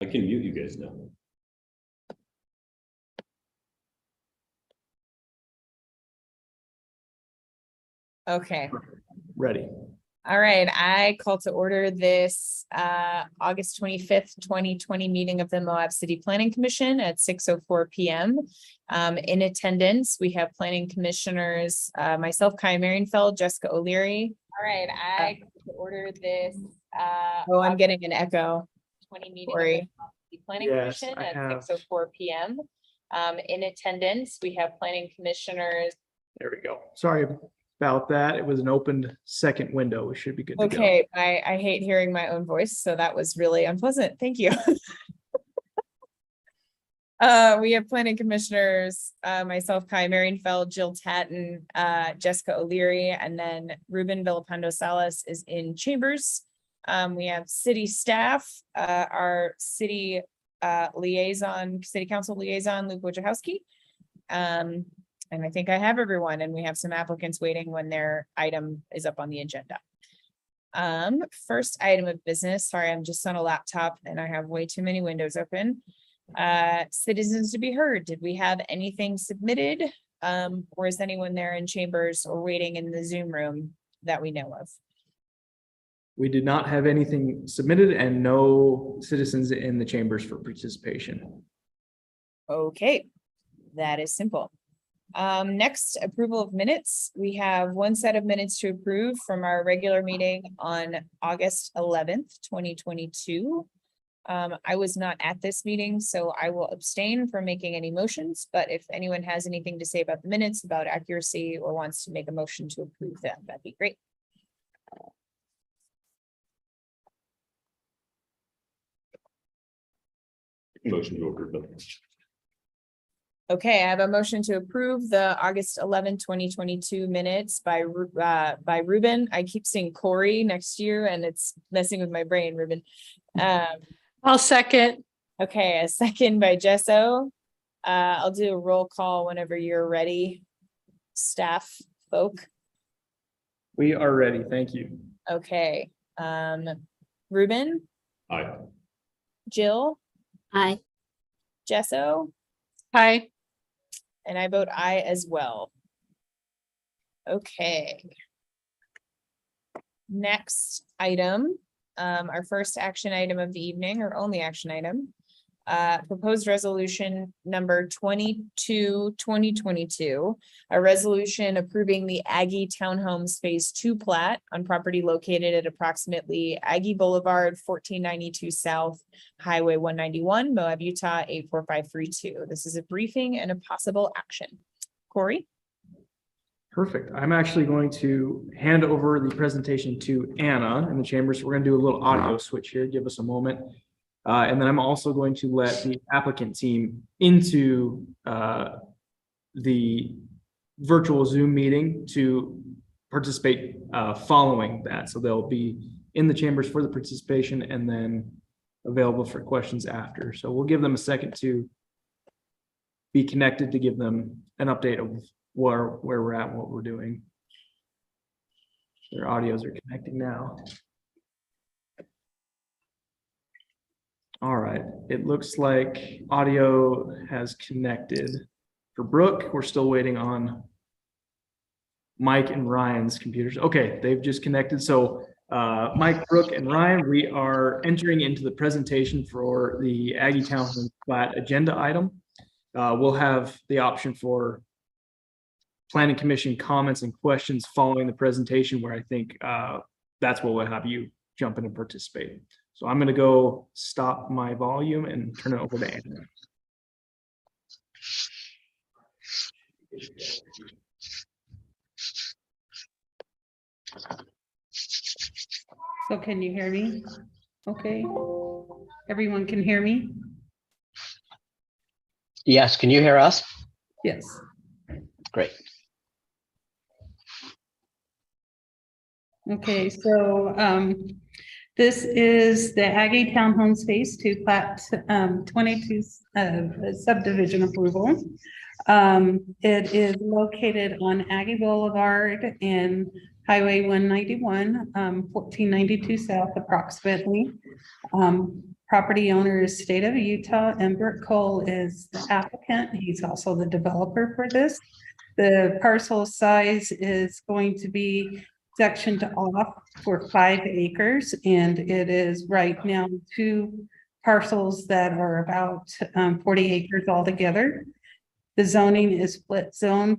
I can mute you guys now. Okay. Ready. All right. I call to order this August 25th, 2020 meeting of the Moab City Planning Commission at 6:04 p.m. In attendance, we have planning commissioners, myself, Kai Marienfeld, Jessica O'Leary. All right. I call to order this. Oh, I'm getting an echo. 20 meeting of the Moab City Planning Commission at 6:04 p.m. In attendance, we have planning commissioners. There we go. Sorry about that. It was an opened second window. We should be good to go. Okay, I hate hearing my own voice, so that was really unpleasant. Thank you. We have planning commissioners, myself, Kai Marienfeld, Jill Tatton, Jessica O'Leary, and then Ruben Villapando Salas is in chambers. We have city staff, our city liaison, city council liaison, Luke Wojciechowski. And I think I have everyone, and we have some applicants waiting when their item is up on the agenda. First item of business, sorry, I'm just on a laptop and I have way too many windows open. Citizens to be heard. Did we have anything submitted? Or is anyone there in chambers or waiting in the Zoom room that we know of? We did not have anything submitted and no citizens in the chambers for participation. Okay, that is simple. Next, approval of minutes. We have one set of minutes to approve from our regular meeting on August 11th, 2022. I was not at this meeting, so I will abstain from making any motions, but if anyone has anything to say about the minutes, about accuracy, or wants to make a motion to approve them, that'd be great. Motion to approve them. Okay, I have a motion to approve the August 11, 2022 minutes by Ruben. I keep seeing Corey next year and it's messing with my brain, Ruben. I'll second. Okay, a second by Jesso. I'll do a roll call whenever you're ready, staff folk. We are ready. Thank you. Okay, Ruben, Aye. Jill, Aye. Jesso, Aye. and I vote aye as well. Okay. Next item, our first action item of the evening, or only action item. Proposed resolution number 22/2022, a resolution approving the Aggie Townhomes Phase 2 plat on property located at approximately Aggie Boulevard, 1492 South, Highway 191, Moab, Utah, 84532. This is a briefing and a possible action. Corey? Perfect. I'm actually going to hand over the presentation to Anna in the chambers. We're going to do a little audio switch here. Give us a moment. And then I'm also going to let the applicant team into the virtual Zoom meeting to participate following that. So they'll be in the chambers for the participation and then available for questions after. So we'll give them a second to be connected to give them an update of where we're at, what we're doing. Their audios are connecting now. All right, it looks like audio has connected. For Brooke, we're still waiting on Mike and Ryan's computers. Okay, they've just connected. So Mike, Brooke, and Ryan, we are entering into the presentation for the Aggie Townhomes Plat agenda item. We'll have the option for Planning Commission comments and questions following the presentation, where I think that's what we'll have you jump in and participate. So I'm going to go stop my volume and turn it over to Anna. So can you hear me? Okay. Everyone can hear me? Yes, can you hear us? Yes. Great. Okay, so this is the Aggie Townhomes Phase 2 Plat 22 subdivision approval. It is located on Aggie Boulevard in Highway 191, 1492 south approximately. Property owner is State of Utah, and Bert Cole is the applicant. He's also the developer for this. The parcel size is going to be sectioned off for 5 acres, and it is right now 2 parcels that are about 40 acres altogether. The zoning is split zone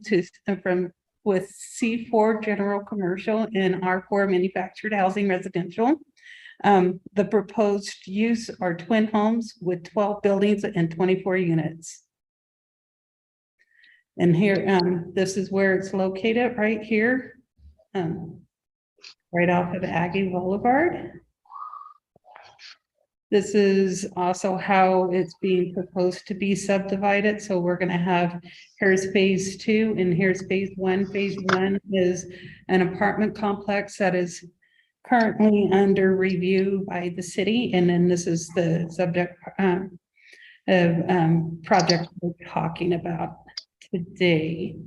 with C4 general commercial and R4 manufactured housing residential. The proposed use are twin homes with 12 buildings and 24 units. And here, this is where it's located, right here, right off of Aggie Boulevard. This is also how it's being proposed to be subdivided. So we're going to have, here's phase 2 and here's phase 1. Phase 1 is an apartment complex that is currently under review by the city. And then this is the subject of project we're talking about today.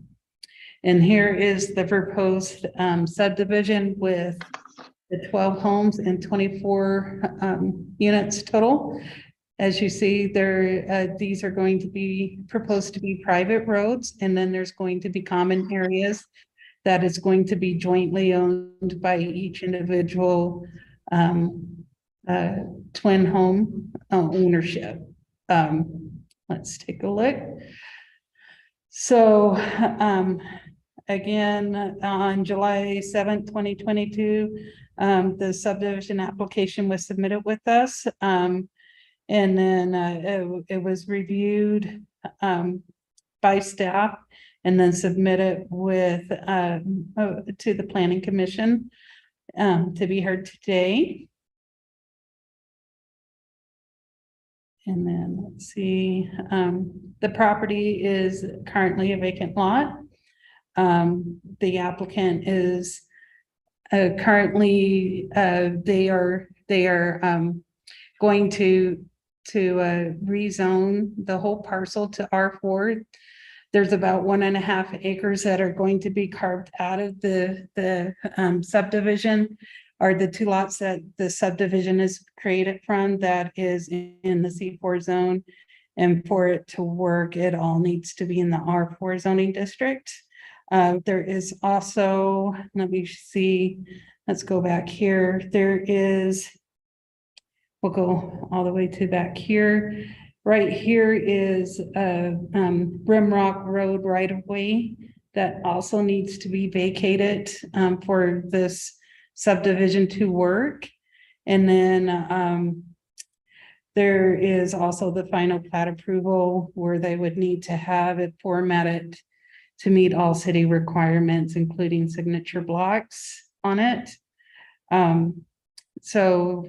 And here is the proposed subdivision with the 12 homes and 24 units total. As you see, there these are going to be proposed to be private roads, and then there's going to be common areas that is going to be jointly owned by each individual twin home ownership. Let's take a look. So again, on July 7th, 2022, the subdivision application was submitted with us. And then it was reviewed by staff and then submitted with to the Planning Commission to be heard today. And then let's see, the property is currently a vacant lot. The applicant is currently they are going to rezone the whole parcel to R4. There's about 1.5 acres that are going to be carved out of the subdivision, are the 2 lots that the subdivision is created from, that is in the C4 zone. And for it to work, it all needs to be in the R4 zoning district. There is also, let me see, let's go back here. There is, we'll go all the way to back here. Right here is Rimrock Road right of way that also needs to be vacated for this subdivision to work. And then there is also the final plat approval where they would need to have it formatted to meet all city requirements, including signature blocks on it. So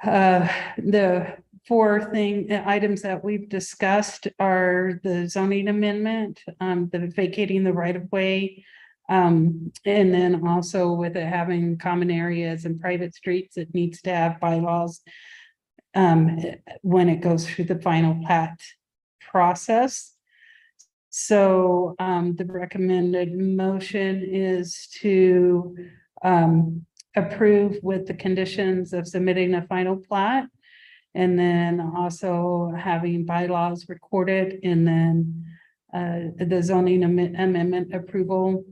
the 4 items that we've discussed are the zoning amendment, the vacating the right of way, and then also with it having common areas and private streets, it needs to have bylaws when it goes through the final plat process. So the recommended motion is to approve with the conditions of submitting a final plat, and then also having bylaws recorded, and then the zoning amendment approval.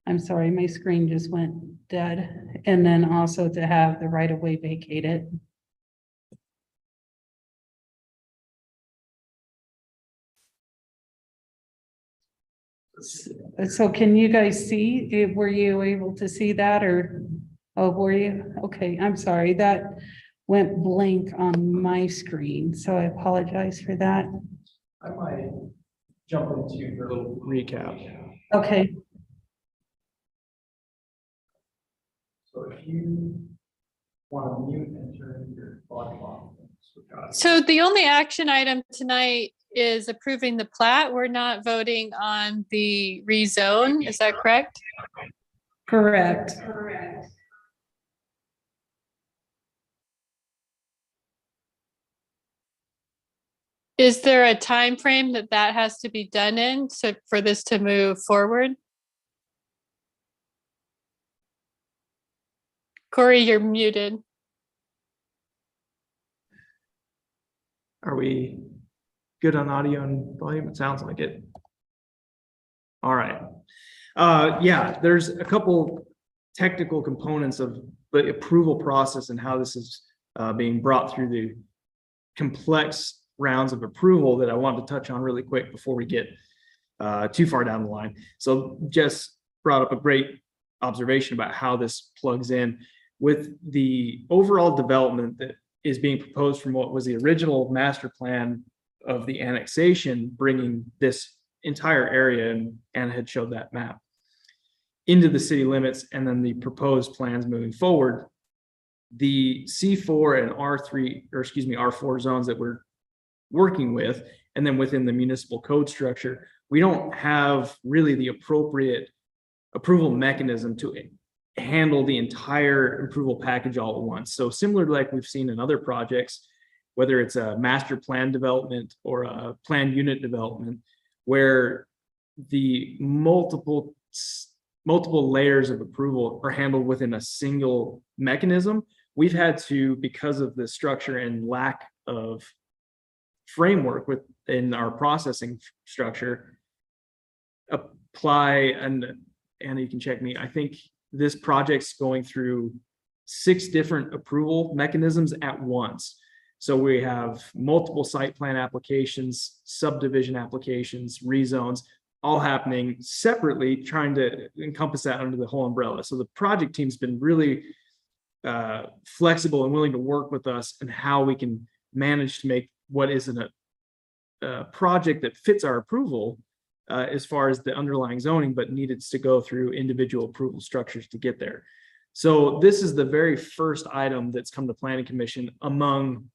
I'm sorry, my screen just went dead. And then also to have the right of way vacated. So can you guys see, were you able to see that, or, oh, were you? Okay, I'm sorry, that went blank on my screen, so I apologize for that. I might jump into your little recap. Okay. So if you want to mute and turn your volume off. So the only action item tonight is approving the plat. We're not voting on the rezone. Is that correct? Correct. Is there a time frame that has to be done in so for this to move forward? Corey, you're muted. Are we good on audio and volume? It sounds like it. All right. Yeah, there's a couple technical components of the approval process and how this is being brought through the complex rounds of approval that I wanted to touch on really quick before we get too far down the line. So Jess brought up a great observation about how this plugs in with the overall development that is being proposed from what was the original master plan of the annexation, bringing this entire area, and Anna had showed that map, into the city limits, and then the proposed plans moving forward. The C4 and R4 zones that we're working with, and then within the municipal code structure, we don't have really the appropriate approval mechanism to handle the entire approval package all at once. So similar to like we've seen in other projects, whether it's a master plan development or a plan unit development, where the multiple layers of approval are handled within a single mechanism, we've had to, because of the structure and lack of framework within our processing structure, apply, and Anna, you can check me, I think this project's going through 6 different approval mechanisms at once. So we have multiple site plan applications, subdivision applications, rezones, all happening separately, trying to encompass that under the whole umbrella. So the project team's been really flexible and willing to work with us and how we can manage to make what isn't a project that fits our approval as far as the underlying zoning, but needed to go through individual approval structures to get there. So this is the very first item that's come to Planning Commission among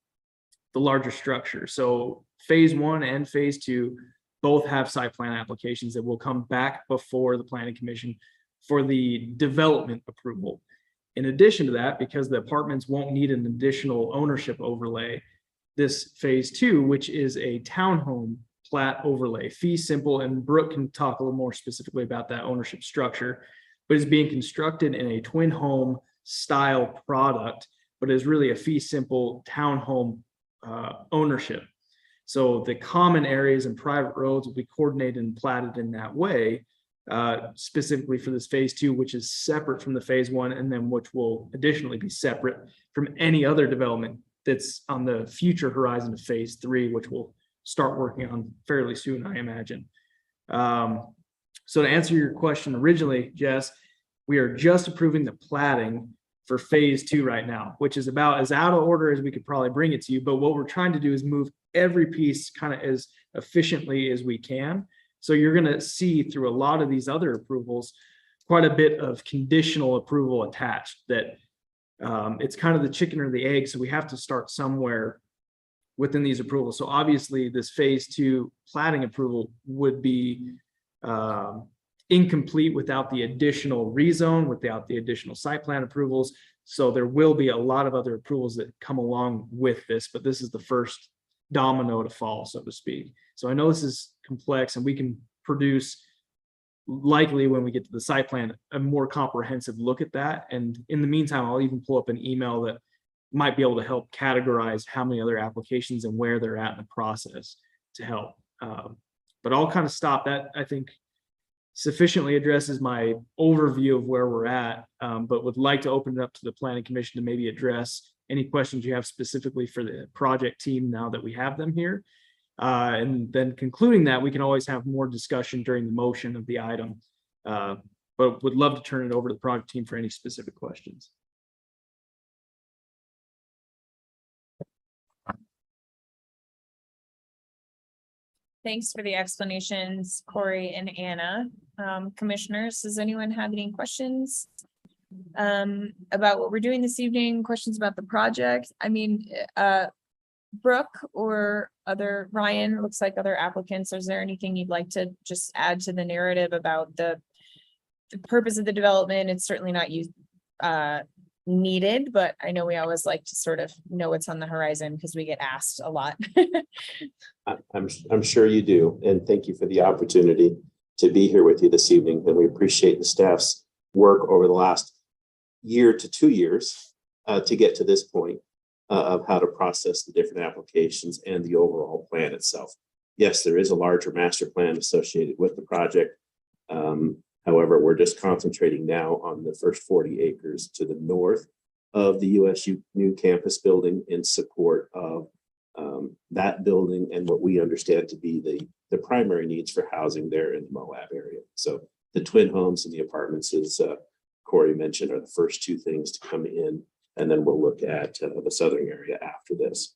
the larger structure. So phase 1 and phase 2 both have site plan applications that will come back before the Planning Commission for the development approval. In addition to that, because the apartments won't need an additional ownership overlay, this phase 2, which is a townhome plat overlay, fee simple, and Brooke can talk a little more specifically about that ownership structure, but is being constructed in a twin home style product, but is really a fee simple townhome ownership. So the common areas and private roads will be coordinated and platted in that way, specifically for this phase 2, which is separate from the phase 1, and then which will additionally be separate from any other development that's on the future horizon of phase 3, which we'll start working on fairly soon, I imagine. So to answer your question originally, Jess, we are just approving the platting for phase 2 right now, which is about as out of order as we could probably bring it to you. But what we're trying to do is move every piece kind of as efficiently as we can. So you're going to see through a lot of these other approvals, quite a bit of conditional approval attached, that it's kind of the chicken or the egg. So we have to start somewhere within these approvals. So obviously this phase 2 platting approval would be incomplete without the additional rezone, without the additional site plan approvals. So there will be a lot of other approvals that come along with this, but this is the first domino to fall, so to speak. So I know this is complex, and we can produce, likely when we get to the site plan, a more comprehensive look at that. And in the meantime, I'll even pull up an email that might be able to help categorize how many other applications and where they're at in the process to help. But I'll kind of stop. That, I think, sufficiently addresses my overview of where we're at, but would like to open it up to the Planning Commission to maybe address any questions you have specifically for the project team now that we have them here. And then concluding that, we can always have more discussion during the motion of the item, but would love to turn it over to the project team for any specific questions. Thanks for the explanations, Corey and Anna. Commissioners, does anyone have any questions about what we're doing this evening? Questions about the project? I mean, Brooke or Ryan, looks like other applicants. Is there anything you'd like to just add to the narrative about the purpose of the development? It's certainly not needed, but I know we always like to sort of know what's on the horizon because we get asked a lot. I'm sure you do. And thank you for the opportunity to be here with you this evening. And we appreciate the staff's work over the last year to 2 years to get to this point of how to process the different applications and the overall plan itself. Yes, there is a larger master plan associated with the project. However, we're just concentrating now on the first 40 acres to the north of the USU new campus building in support of that building and what we understand to be the primary needs for housing there in the Moab area. So the twin homes and the apartments, as Corey mentioned, are the first two things to come in, and then we'll look at the southern area after this.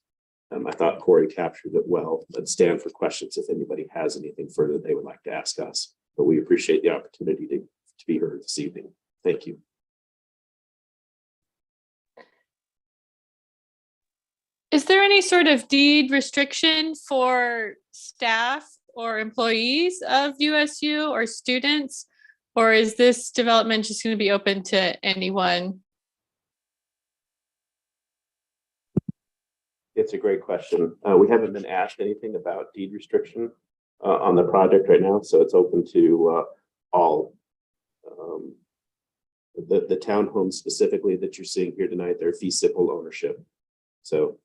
I thought Corey captured it well. Let's stand for questions if anybody has anything further they would like to ask us. But we appreciate the opportunity to be heard this evening. Thank you. Is there any sort of deed restriction for staff or employees of USU or students? Or is this development just going to be open to anyone? It's a great question. We haven't been asked anything about deed restriction on the project right now, so it's open to all. The townhomes specifically that you're seeing here tonight, they're fee simple ownership. So,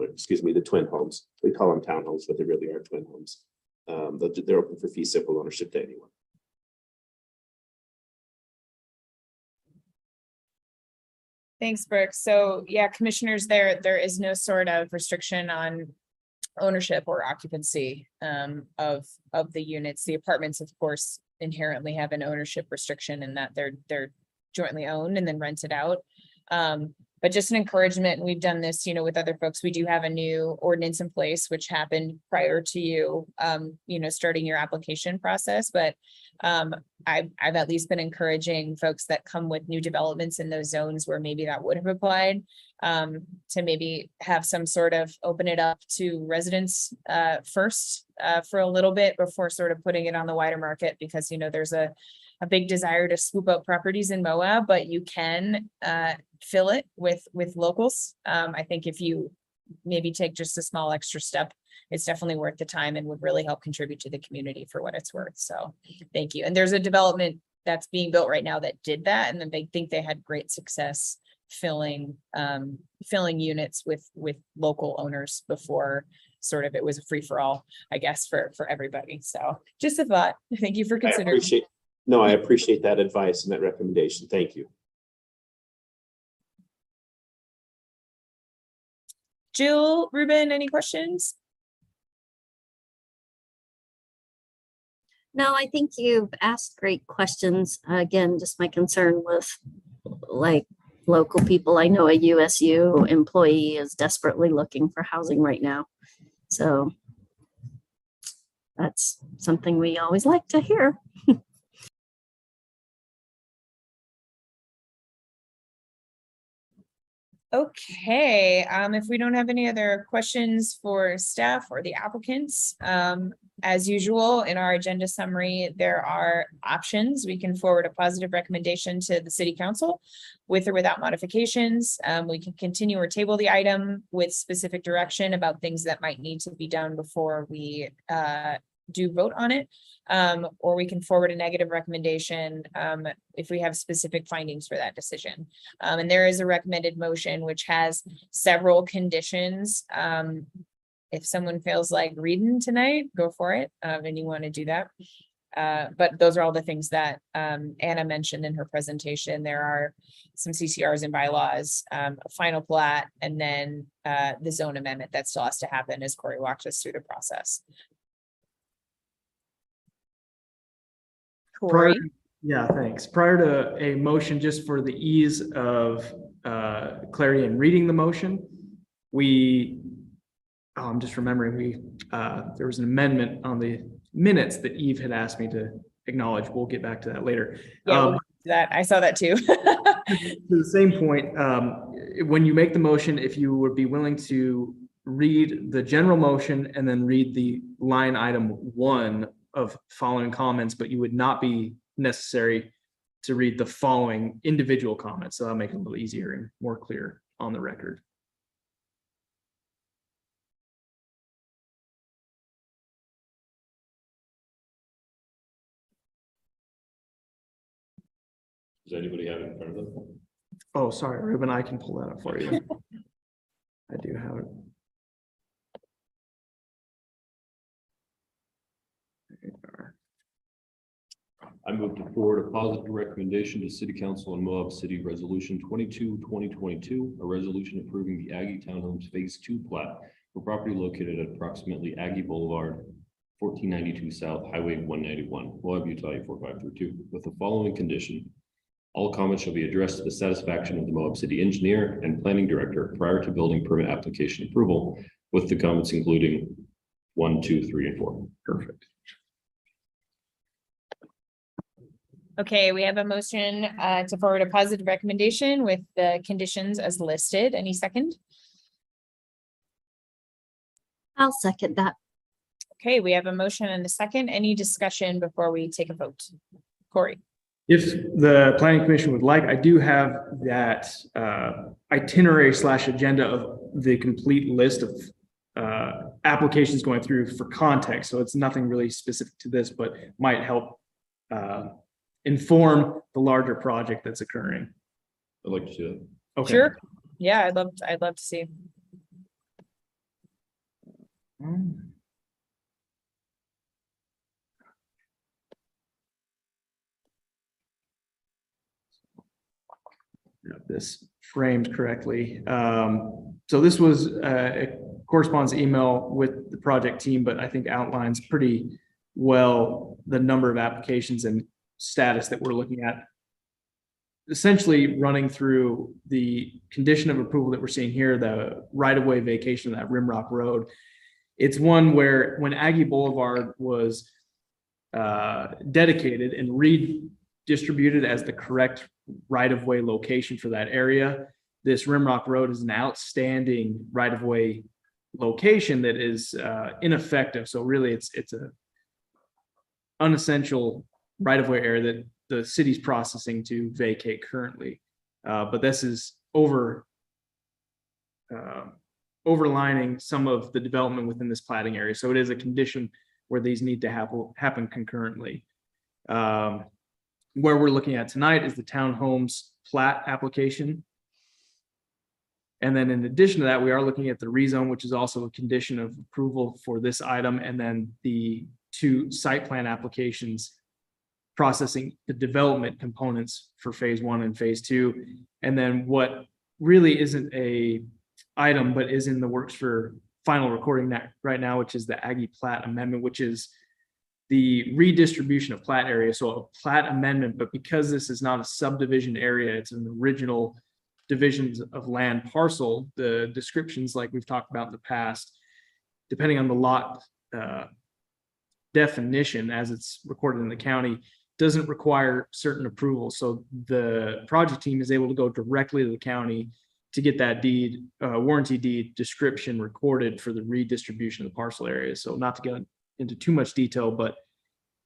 excuse me, the twin homes. We call them townhomes, but they really are twin homes. They're open for fee simple ownership to anyone. Thanks, Brooke. So yeah, commissioners, there is no sort of restriction on ownership or occupancy of the units. The apartments, of course, inherently have an ownership restriction in that they're jointly owned and then rented out. But just an encouragement, and we've done this, with other folks. We do have a new ordinance in place, which happened prior to you, starting your application process. But I've at least been encouraging folks that come with new developments in those zones where maybe that would have applied, to maybe have some sort of open it up to residents first for a little bit before sort of putting it on the wider market, because there's a big desire to swoop up properties in Moab, but you can fill it with locals. I think if you maybe take just a small extra step, it's definitely worth the time and would really help contribute to the community for what it's worth. So thank you. And there's a development that's being built right now that did that, and then they think they had great success filling units with local owners before sort of it was a free for all, I guess, for everybody. So just a thought. Thank you for considering. I appreciate that advice and that recommendation. Thank you. Jill, Ruben, any questions? No, I think you've asked great questions. Again, just my concern with like local people. I know a USU employee is desperately looking for housing right now. So that's something we always like to hear. Okay, if we don't have any other questions for staff or the applicants, as usual, in our agenda summary, there are options. We can forward a positive recommendation to the city council with or without modifications. We can continue or table the item with specific direction about things that might need to be done before we do vote on it. Or we can forward a negative recommendation if we have specific findings for that decision. And there is a recommended motion which has several conditions. If someone feels like reading tonight, go for it, and you want to do that. But those are all the things that Anna mentioned in her presentation. There are some CCRs and bylaws, a final plat, and then the zone amendment that still has to happen as Corey walked us through the process. Prior, yeah, thanks. Prior to a motion, just for the ease of clarity in reading the motion, I'm just remembering there was an amendment on the minutes that Eve had asked me to acknowledge. We'll get back to that later. Yeah, we'll do that. I saw that too. To the same point, when you make the motion, if you would be willing to read the general motion and then read the line item 1 of following comments, but you would not be necessary to read the following individual comments. So that'll make it a little easier and more clear on the record. Does anybody have it in front of them? Oh, sorry, Ruben, I can pull that up for you. I do have it. There you are. I move to forward a positive recommendation to City Council on Moab City Resolution 22-2022, a resolution approving the Aggie Townhomes Phase 2 plat for property located at approximately Aggie Boulevard, 1492 South Highway 191, Moab, Utah 45532, with the following condition. All comments shall be addressed to the satisfaction of the Moab City Engineer and Planning Director prior to building permit application approval, with the comments including 1, 2, 3, and 4. Perfect. Okay, we have a motion to forward a positive recommendation with the conditions as listed. Any second? I'll second that. Okay, we have a motion and a second. Any discussion before we take a vote? Corey? If the planning commission would like, I do have that itinerary / agenda of the complete list of applications going through for context. So it's nothing really specific to this, but might help inform the larger project that's occurring. I'd like to see that. Okay. Sure. Yeah, I'd love to see. This framed correctly. So this was a correspondence email with the project team, but I think outlines pretty well the number of applications and status that we're looking at. Essentially running through the condition of approval that we're seeing here, the right-of-way vacation of that Rimrock Road. It's one where when Aggie Boulevard was dedicated and redistributed as the correct right-of-way location for that area, this Rimrock Road is an outstanding right-of-way location that is ineffective. So really it's a unessential right-of-way area that the city's processing to vacate currently. But this is overlining some of the development within this platting area. So it is a condition where these need to happen concurrently. Where we're looking at tonight is the townhomes plat application. And then in addition to that, we are looking at the rezone, which is also a condition of approval for this item. And then the 2 site plan applications processing the development components for phase 1 and phase 2. And then what really isn't a item, but is in the works for final recording right now, which is the Aggie plat amendment, which is the redistribution of plat area. So a plat amendment, but because this is not a subdivision area, it's an original divisions of land parcel, the descriptions like we've talked about in the past, depending on the lot definition as it's recorded in the county, doesn't require certain approvals. So the project team is able to go directly to the county to get that deed, warranty deed description recorded for the redistribution of the parcel area. So not to get into too much detail, but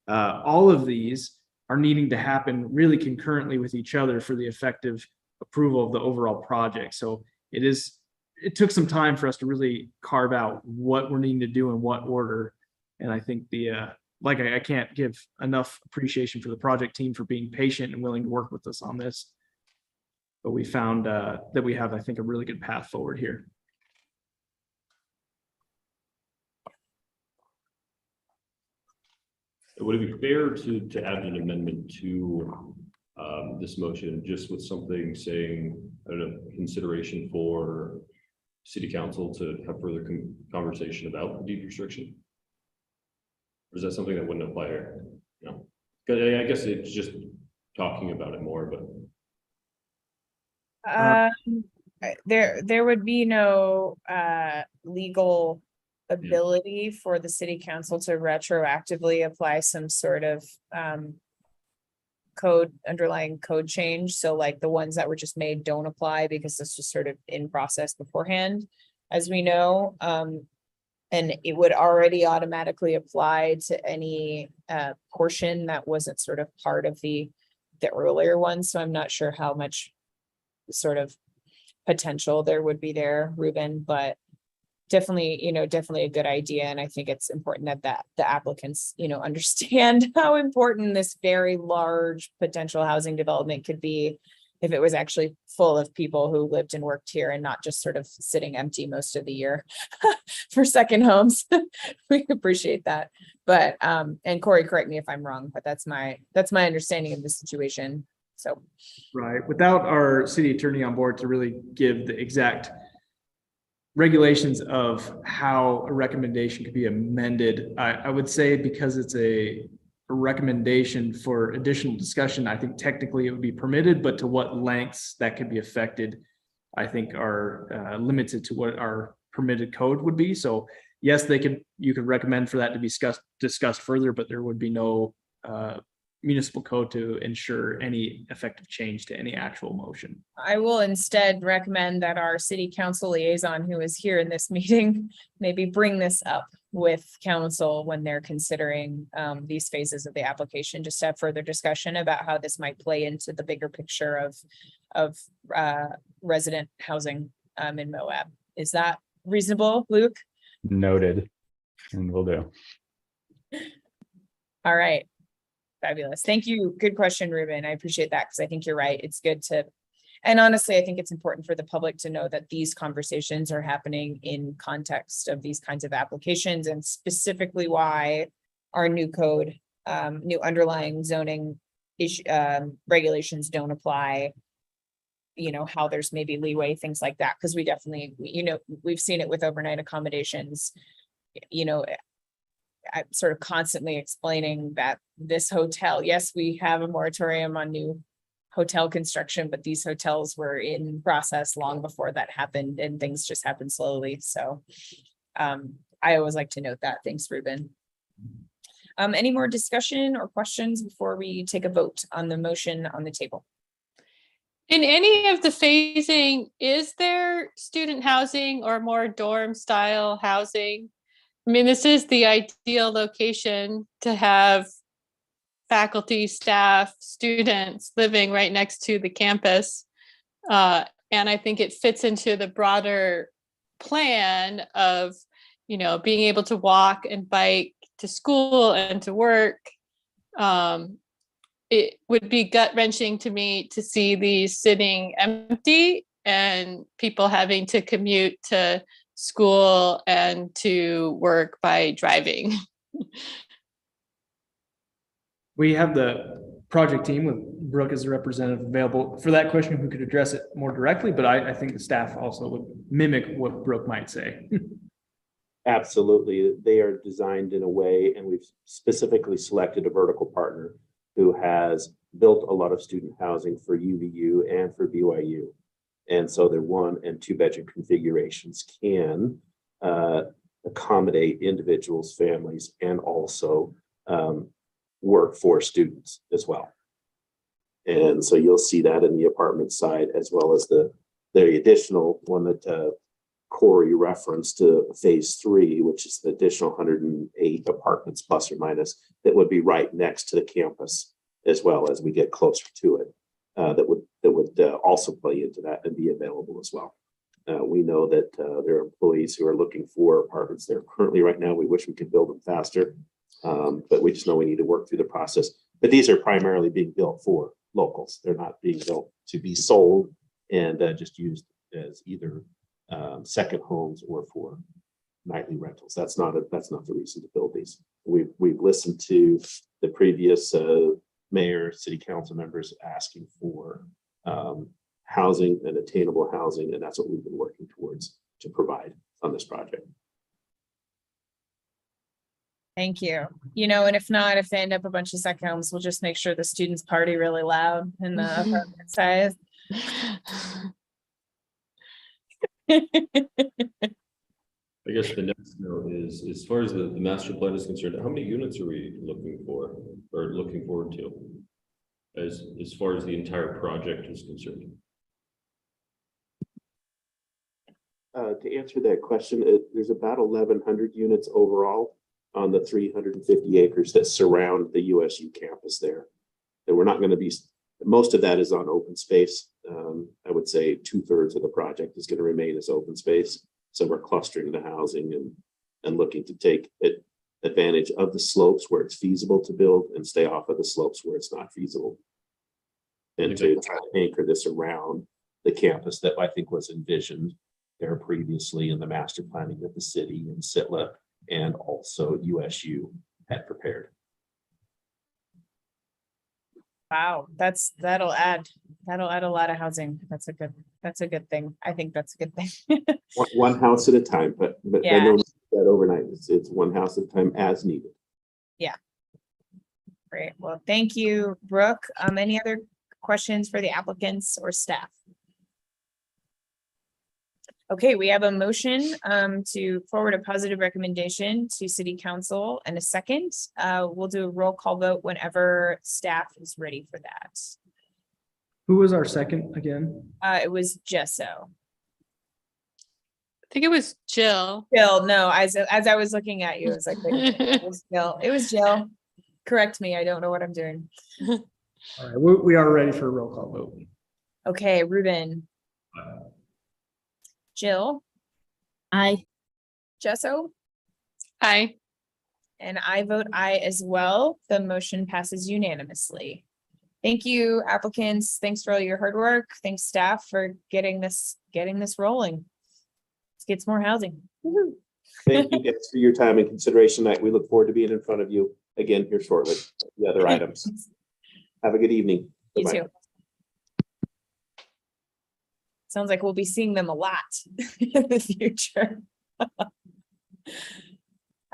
all of these are needing to happen really concurrently with each other for the effective approval of the overall project. So it took some time for us to really carve out what we're needing to do in what order. And I think I can't give enough appreciation for the project team for being patient and willing to work with us on this. But we found that we have, I think, a really good path forward here. Would it be fair to add an amendment to this motion, just with something saying, I don't know, consideration for city council to have further conversation about the deed restriction? Or is that something that wouldn't apply here? No, because I guess it's just talking about it more, but. There would be no legal ability for the city council to retroactively apply some sort of underlying code change. So like the ones that were just made don't apply because this was sort of in process beforehand, as we know. And it would already automatically apply to any portion that wasn't sort of part of the the earlier ones, so I'm not sure how much sort of potential there would be there, Ruben, but definitely, definitely a good idea. And I think it's important that the applicants, understand how important this very large potential housing development could be if it was actually full of people who lived and worked here and not just sort of sitting empty most of the year for second homes. We appreciate that. But, and Corey, correct me if I'm wrong, but that's my understanding of the situation. So. Right. Without our city attorney on board to really give the exact regulations of how a recommendation could be amended, I would say because it's a recommendation for additional discussion, I think technically it would be permitted, but to what lengths that could be affected, I think are limited to what our permitted code would be. So yes, you could recommend for that to be discussed further, but there would be no municipal code to ensure any effective change to any actual motion. I will instead recommend that our city council liaison, who is here in this meeting, maybe bring this up with council when they're considering these phases of the application, just to have further discussion about how this might play into the bigger picture of resident housing in Moab. Is that reasonable, Luke? Noted, and will do. All right. Fabulous. Thank you. Good question, Ruben. I appreciate that because I think you're right. It's good to, and honestly, I think it's important for the public to know that these conversations are happening in context of these kinds of applications, and specifically why our new code, new underlying zoning regulations don't apply, how there's maybe leeway, things like that. Because we definitely, we've seen it with overnight accommodations, I'm sort of constantly explaining that this hotel, yes, we have a moratorium on new hotel construction, but these hotels were in process long before that happened, and things just happen slowly. So I always like to note that. Thanks, Ruben. Any more discussion or questions before we take a vote on the motion on the table? In any of the phasing, is there student housing or more dorm style housing? I mean, this is the ideal location to have faculty, staff, students living right next to the campus. And I think it fits into the broader plan of, being able to walk and bike to school and to work. It would be gut-wrenching to me to see these sitting empty and people having to commute to school and to work by driving. We have the project team with Brooke as a representative available for that question who could address it more directly, but I think the staff also would mimic what Brooke might say. Absolutely. They are designed in a way, and we've specifically selected a vertical partner who has built a lot of student housing for UVU and for BYU. And so their 1 and 2 bedroom configurations can accommodate individuals, families, and also work for students as well. And so you'll see that in the apartment side, as well as the additional one that Corey referenced to phase 3, which is the additional 108 apartments plus or minus that would be right next to the campus, as well as we get closer to it. That would also play into that and be available as well. We know that there are employees who are looking for apartments there currently right now. We wish we could build them faster, but we just know we need to work through the process. But these are primarily being built for locals. They're not being built to be sold and just used as either second homes or for nightly rentals. That's not the reason to build these. We've listened to the previous mayor, city council members asking for housing and attainable housing, and that's what we've been working towards to provide on this project. Thank you. And if they end up a bunch of second homes, we'll just make sure the students party really loud in the apartment size. I guess the next note is, as far as the master plan is concerned, how many units are we looking for or looking forward to as far as the entire project is concerned? To answer that question, there's about 1,100 units overall on the 350 acres that surround the USU campus there. And we're not going to be Most of that is on open space. I would say 2/3 of the project is going to remain as open space. So we're clustering the housing and looking to take advantage of the slopes where it's feasible to build and stay off of the slopes where it's not feasible. And to try to anchor this around the campus that I think was envisioned there previously in the master planning that the city and SITLA and also USU had prepared. Wow, that'll add a lot of housing. That's a good thing. I think that's a good thing. One house at a time, but Yeah. I know that overnight. It's one house at a time as needed. Great. Well, thank you, Brooke. Any other questions for the applicants or staff? Okay, we have a motion to forward a positive recommendation to city council and a second. We'll do a roll call vote whenever staff is ready for that. Who was our second again? It was Jesso. I think it was Jill. Jill, no, as I was looking at you, it was like, wait, it was Jill. It was Jill. Correct me, I don't know what I'm doing. All right, we are ready for a roll call vote. Okay, Ruben. Jill, I, Jesso, Hi. and I vote aye as well. The motion passes unanimously. Thank you, applicants. Thanks for all your hard work. Thanks, staff, for getting this rolling. Let's get some more housing. Woohoo. Thank you guys for your time and consideration tonight. We look forward to being in front of you again here shortly. The other items. Have a good evening. You Bye-bye. too. Sounds like we'll be seeing them a lot in the future.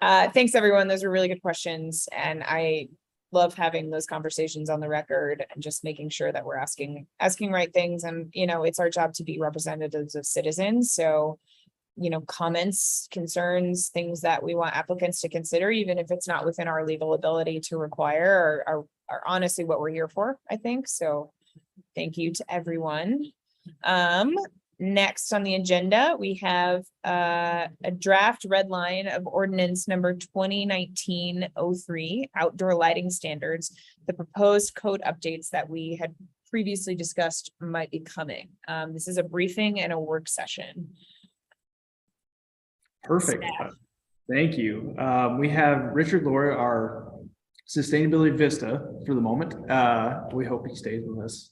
Thanks, everyone. Those were really good questions. And I love having those conversations on the record and just making sure that we're asking right things. And, it's our job to be representatives of citizens. So, comments, concerns, things that we want applicants to consider, even if it's not within our legal ability to require, are honestly what we're here for, I think. So thank you to everyone. Next on the agenda, we have a draft red line of ordinance number 2019-03 outdoor lighting standards. The proposed code updates that we had previously discussed might be coming. This is a briefing and a work session. Perfect. Thank you. We have Richard Laura, our Sustainability Vista for the moment. We hope he stays with us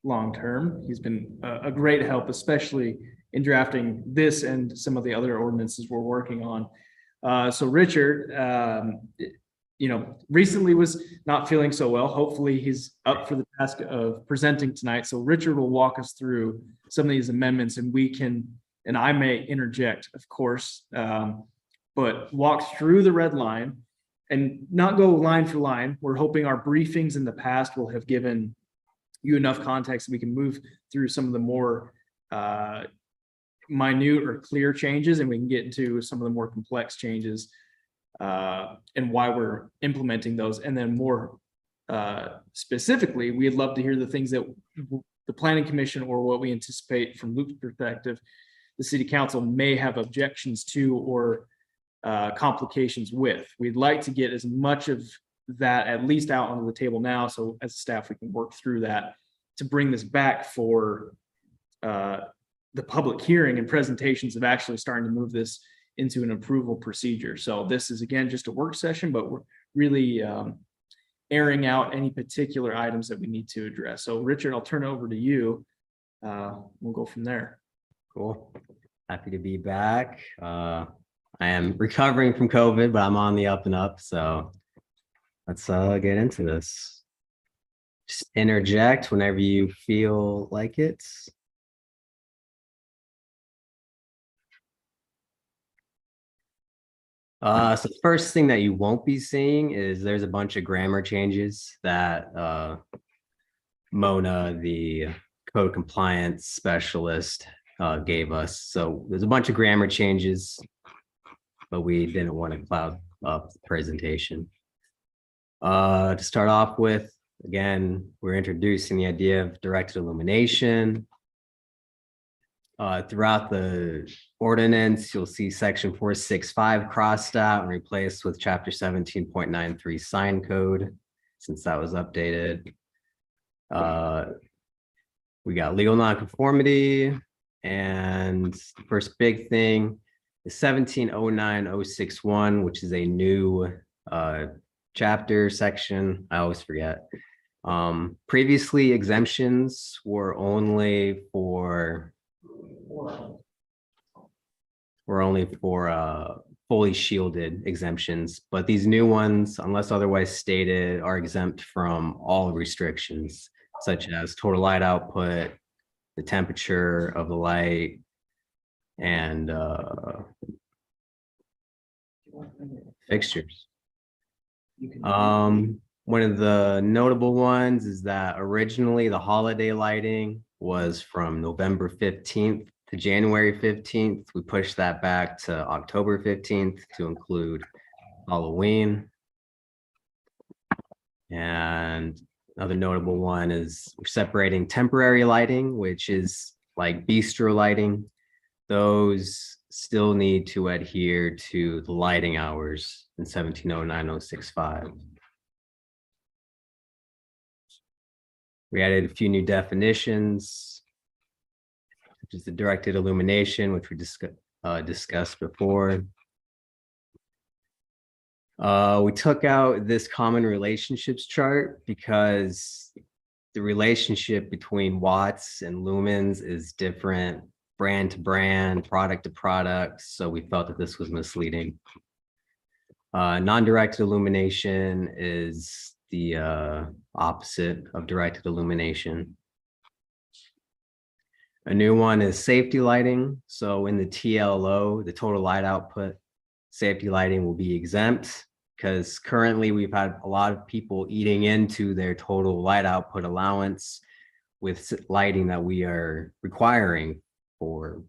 long-term. He's been a great help, especially in drafting this and some of the other ordinances we're working on. So Richard, recently was not feeling so well. Hopefully he's up for the task of presenting tonight. So Richard will walk us through some of these amendments, and and I may interject, of course, but walk through the red line and not go line for line. We're hoping our briefings in the past will have given you enough context that we can move through some of the more minute or clear changes, and we can get into some of the more complex changes and why we're implementing those. And then more specifically, we'd love to hear the things that the Planning Commission, or what we anticipate from Luke's perspective, the City Council may have objections to or complications with. We'd like to get as much of that at least out onto the table now, so as a staff we can work through that to bring this back for the public hearing and presentations of actually starting to move this into an approval procedure. So this is, again, just a work session, but we're really airing out any particular items that we need to address. So Richard, I'll turn it over to you. We'll go from there. Cool. Happy to be back. I am recovering from COVID, but I'm on the up and up. So let's get into this. Just interject whenever you feel like it. So the first thing that you won't be seeing is there's a bunch of grammar changes that Mona, the code compliance specialist, gave us. So there's a bunch of grammar changes, but we didn't want to cloud up the presentation. To start off with, again, we're introducing the idea of directed illumination. Throughout the ordinance, you'll see section 465 crossed out and replaced with chapter 17.93 sign code, since that was updated. We got legal nonconformity, and the first big thing is 1709-061, which is a new chapter section. I always forget. Previously, exemptions were only for fully shielded exemptions, but these new ones, unless otherwise stated, are exempt from all restrictions, such as total light output, the temperature of the light, and fixtures. One of the notable ones is that originally the holiday lighting was from November 15th to January 15th. We pushed that back to October 15th to include Halloween. And another notable one is we're separating temporary lighting, which is like bistro lighting. Those still need to adhere to the lighting hours in 1709-065. We added a few new definitions, such as the directed illumination, which we discussed before. We took out this common relationships chart because the relationship between watts and lumens is different brand to brand, product to product. So we felt that this was misleading. Non-directed illumination is the opposite of directed illumination. A new one is safety lighting. So in the TLO, the total light output, safety lighting will be exempt because currently we've had a lot of people eating into their total light output allowance with lighting that we are requiring for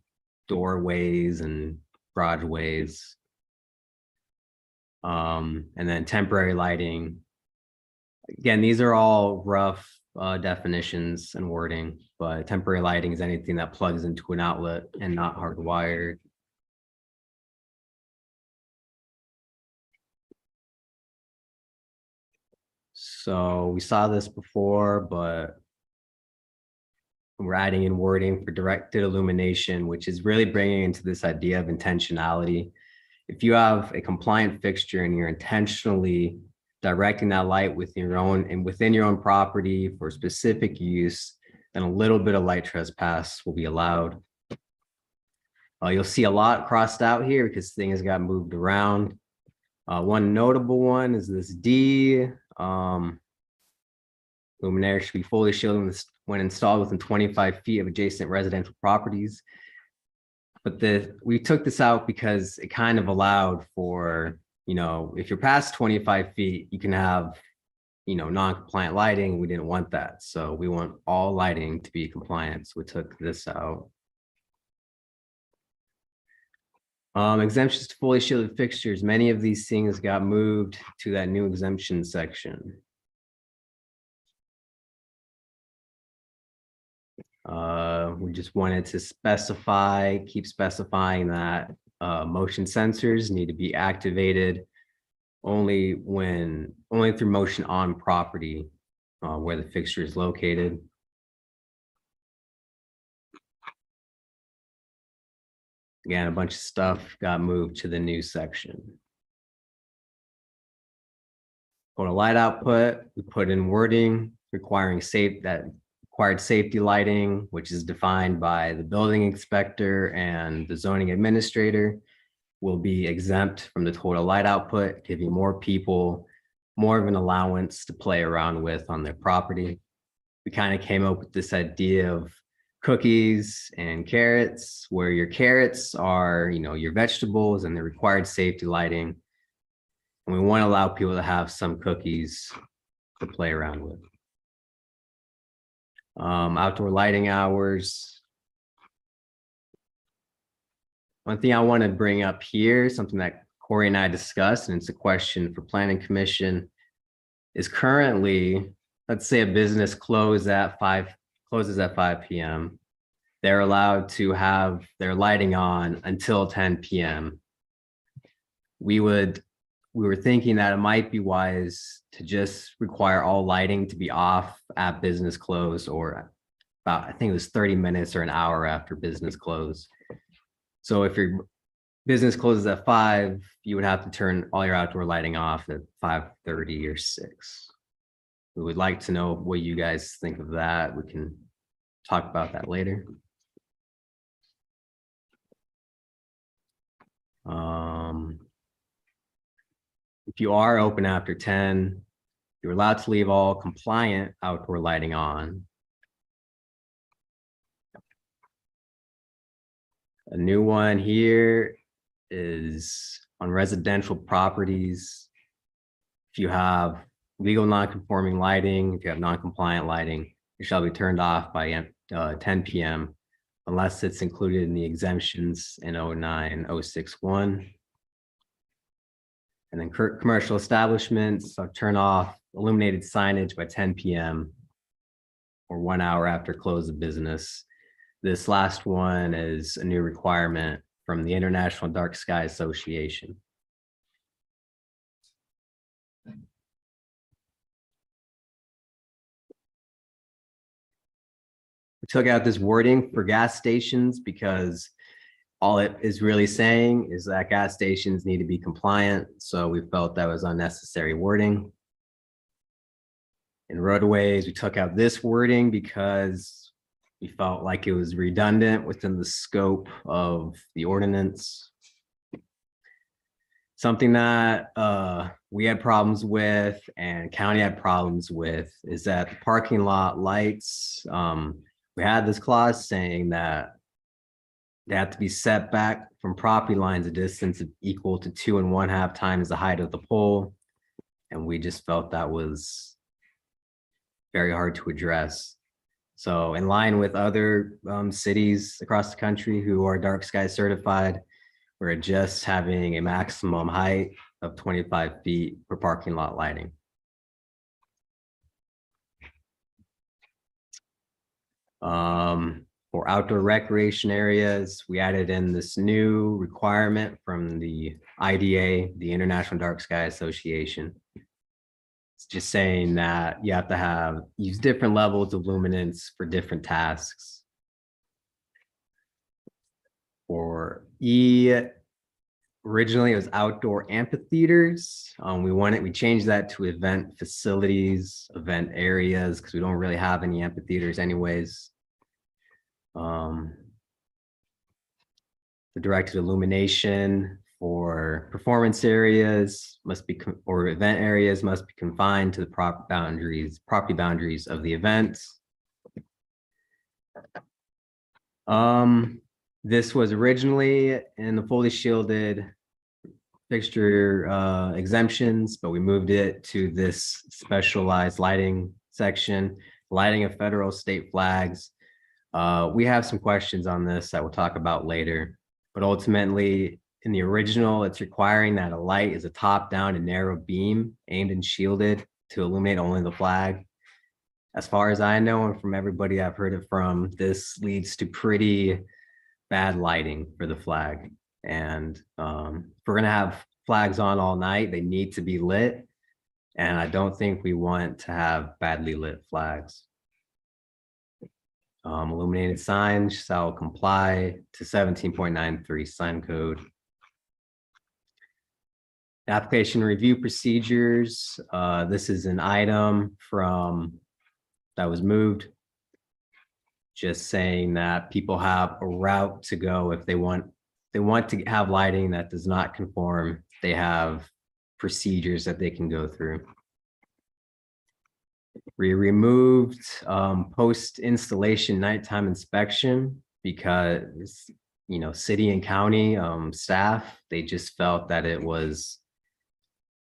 doorways and garageways. And then temporary lighting. Again, these are all rough definitions and wording, but temporary lighting is anything that plugs into an outlet and not hardwired. So we saw this before, but we're adding in wording for directed illumination, which is really bringing into this idea of intentionality. If you have a compliant fixture and you're intentionally directing that light within your own property for specific use, then a little bit of light trespass will be allowed. You'll see a lot crossed out here because things got moved around. One notable one is this D. Luminaire should be fully shielded when installed within 25 feet of adjacent residential properties. But we took this out because it kind of allowed for, if you're past 25 feet, you can have, non-compliant lighting. We didn't want that. So we want all lighting to be compliant. So we took this out. Exemptions to fully shielded fixtures. Many of these things got moved to that new exemption section. We just wanted to keep specifying that motion sensors need to be activated only through motion on property where the fixture is located. Again, a bunch of stuff got moved to the new section. Total light output, we put in wording requiring required safety lighting, which is defined by the building inspector and the zoning administrator, will be exempt from the total light output, giving more people more of an allowance to play around with on their property. We kind of came up with this idea of cookies and carrots, where your carrots are, your vegetables and the required safety lighting. And we want to allow people to have some cookies to play around with. Outdoor lighting hours. One thing I want to bring up here, something that Corey and I discussed, and it's a question for Planning Commission, is currently, let's say a business closes at 5 p.m. They're allowed to have their lighting on until 10 p.m. We would we were thinking that it might be wise to just require all lighting to be off at business close, or about, I think it was 30 minutes or an hour after business close. So if your business closes at 5, you would have to turn all your outdoor lighting off at 5:30 or 6. We would like to know what you guys think of that. We can talk about that later. If you are open after 10, you're allowed to leave all compliant outdoor lighting on. A new one here is on residential properties. If you have legal non-conforming lighting, if you have non-compliant lighting, it shall be turned off by 10 p.m. unless it's included in the exemptions in 09061. And then commercial establishments turn off illuminated signage by 10 p.m. or 1 hour after close of business. This last one is a new requirement from the International Dark Sky Association. We took out this wording for gas stations because all it is really saying is that gas stations need to be compliant. So we felt that was unnecessary wording. In roadways, we took out this wording because we felt like it was redundant within the scope of the ordinance. Something that we had problems with and county had problems with is that the parking lot lights, we had this clause saying that they have to be set back from property lines a distance equal to 2 1/2 times the height of the pole. And we just felt that was very hard to address. So in line with other cities across the country who are dark sky certified, we're just having a maximum height of 25 feet for parking lot lighting. For outdoor recreation areas, we added in this new requirement from the IDA, the International Dark Sky Association. It's just saying that you have to use different levels of luminance for different tasks. For E, originally it was outdoor amphitheaters. We changed that to event facilities, event areas, because we don't really have any amphitheaters anyways. The directed illumination for performance areas or event areas must be confined to the property boundaries of the event. This was originally in the fully shielded fixture exemptions, but we moved it to this specialized lighting section, lighting of federal state flags. We have some questions on this that we'll talk about later, but ultimately in the original, it's requiring that a light is a top down and narrow beam aimed and shielded to illuminate only the flag. As far as I know, and from everybody I've heard it from, this leads to pretty bad lighting for the flag. And if we're gonna have flags on all night, they need to be lit. And I don't think we want to have badly lit flags. Illuminated signs shall comply to 17.93 sign code. Application review procedures. This is an item that was moved. Just saying that people have a route to go if they want to have lighting that does not conform. They have procedures that they can go through. We removed post-installation nighttime inspection because, city and county staff, they just felt that it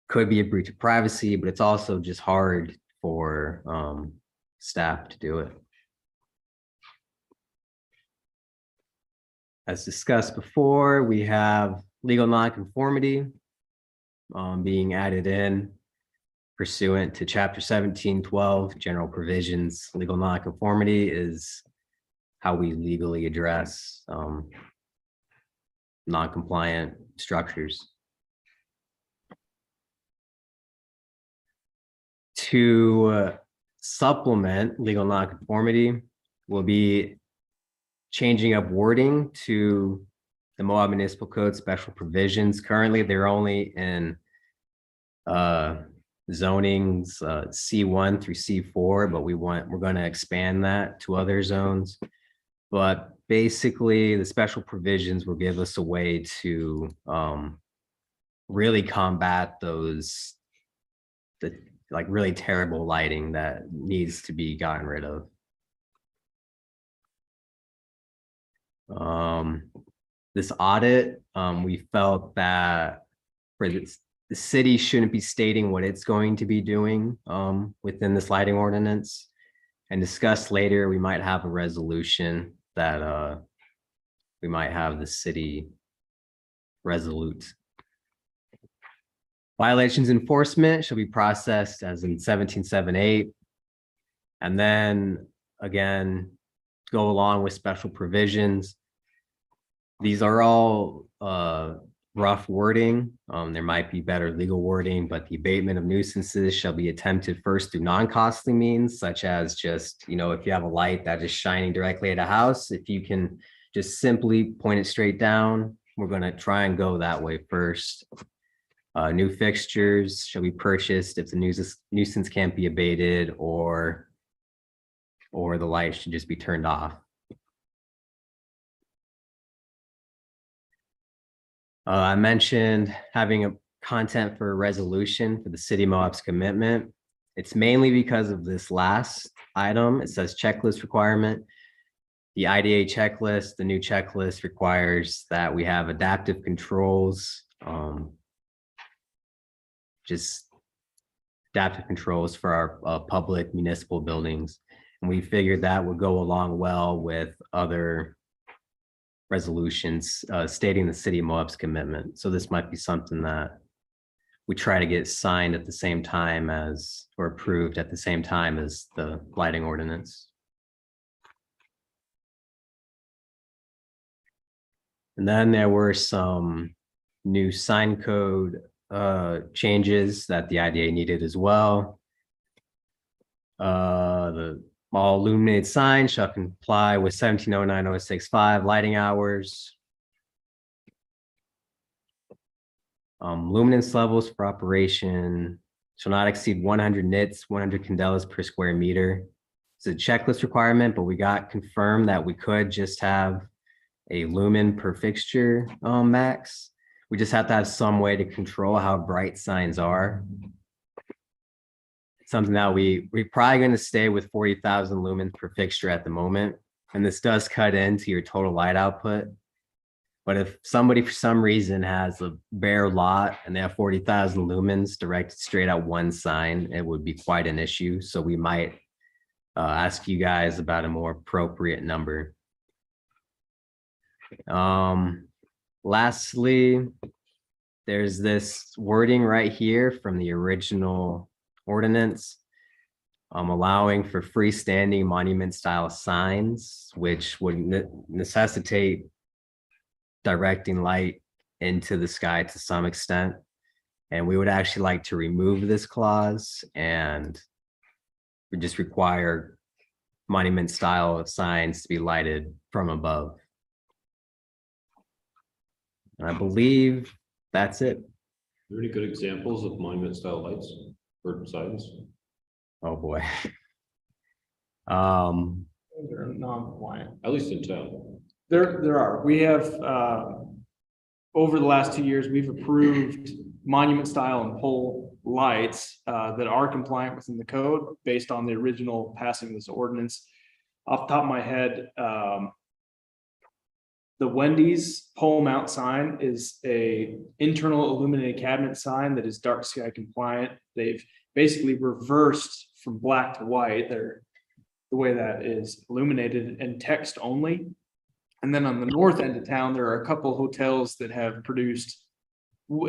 could be a breach of privacy, but it's also just hard for staff to do it. As discussed before, we have legal nonconformity being added in pursuant to Chapter 1712, general provisions. Legal nonconformity is how we legally address non-compliant structures. To supplement legal nonconformity, we'll be changing up wording to the Moab Municipal Code special provisions. Currently, they're only in zonings C1 through C4, but we're going to expand that to other zones. But basically, the special provisions will give us a way to really combat those like really terrible lighting that needs to be gotten rid of. This audit, we felt that for this, the city shouldn't be stating what it's going to be doing within this lighting ordinance. And discussed later, we might have a resolution that we might have the city resolute. Violations enforcement shall be processed as in 1778. And then again, go along with special provisions. These are all rough wording. There might be better legal wording, but the abatement of nuisances shall be attempted first through non-costly means, such as just, you know, if you have a light that is shining directly at a house, if you can just simply point it straight down, we're going to try and go that way first. New fixtures shall be purchased if the nuisance can't be abated, or the light should just be turned off. I mentioned having a content for a resolution for the city of Moab's commitment. It's mainly because of this last item. It says checklist requirement. The IDA checklist, the new checklist requires that we have adaptive controls, just adaptive controls for our public municipal buildings. And we figured that would go along well with other resolutions stating the city of Moab's commitment. So this might be something that we try to get signed at the same time as, or approved at the same time as the lighting ordinance. And then there were some new sign code changes that the IDA needed as well. The all illuminated signs shall comply with 1709-065 lighting hours. Luminance levels for operation shall not exceed 100 nits, 100 candelas per square meter. It's a checklist requirement, but we got confirmed that we could just have a lumen per fixture max. We just have to have some way to control how bright signs are. Something that we're probably going to stay with 40,000 lumens per fixture at the moment. And this does cut into your total light output. But if somebody for some reason has a bare lot and they have 40,000 lumens directed straight at one sign, it would be quite an issue. So we might ask you guys about a more appropriate number. Lastly, there's this wording right here from the original ordinance, allowing for freestanding monument style signs, which would necessitate directing light into the sky to some extent. And we would actually like to remove this clause and we just require monument style signs to be lighted from above. And I believe that's it. Are there any good examples of monument style lights or signs? Oh boy. They're non-compliant. At least in town. There are. We have over the last 2 years, we've approved monument style and pole lights that are compliant within the code based on the original passing of this ordinance. Off the top of my head, the Wendy's pole mount sign is a internal illuminated cabinet sign that is dark sky compliant. They've basically reversed from black to white. They're the way that is illuminated and text only. And then on the north end of town, there are a couple hotels that have produced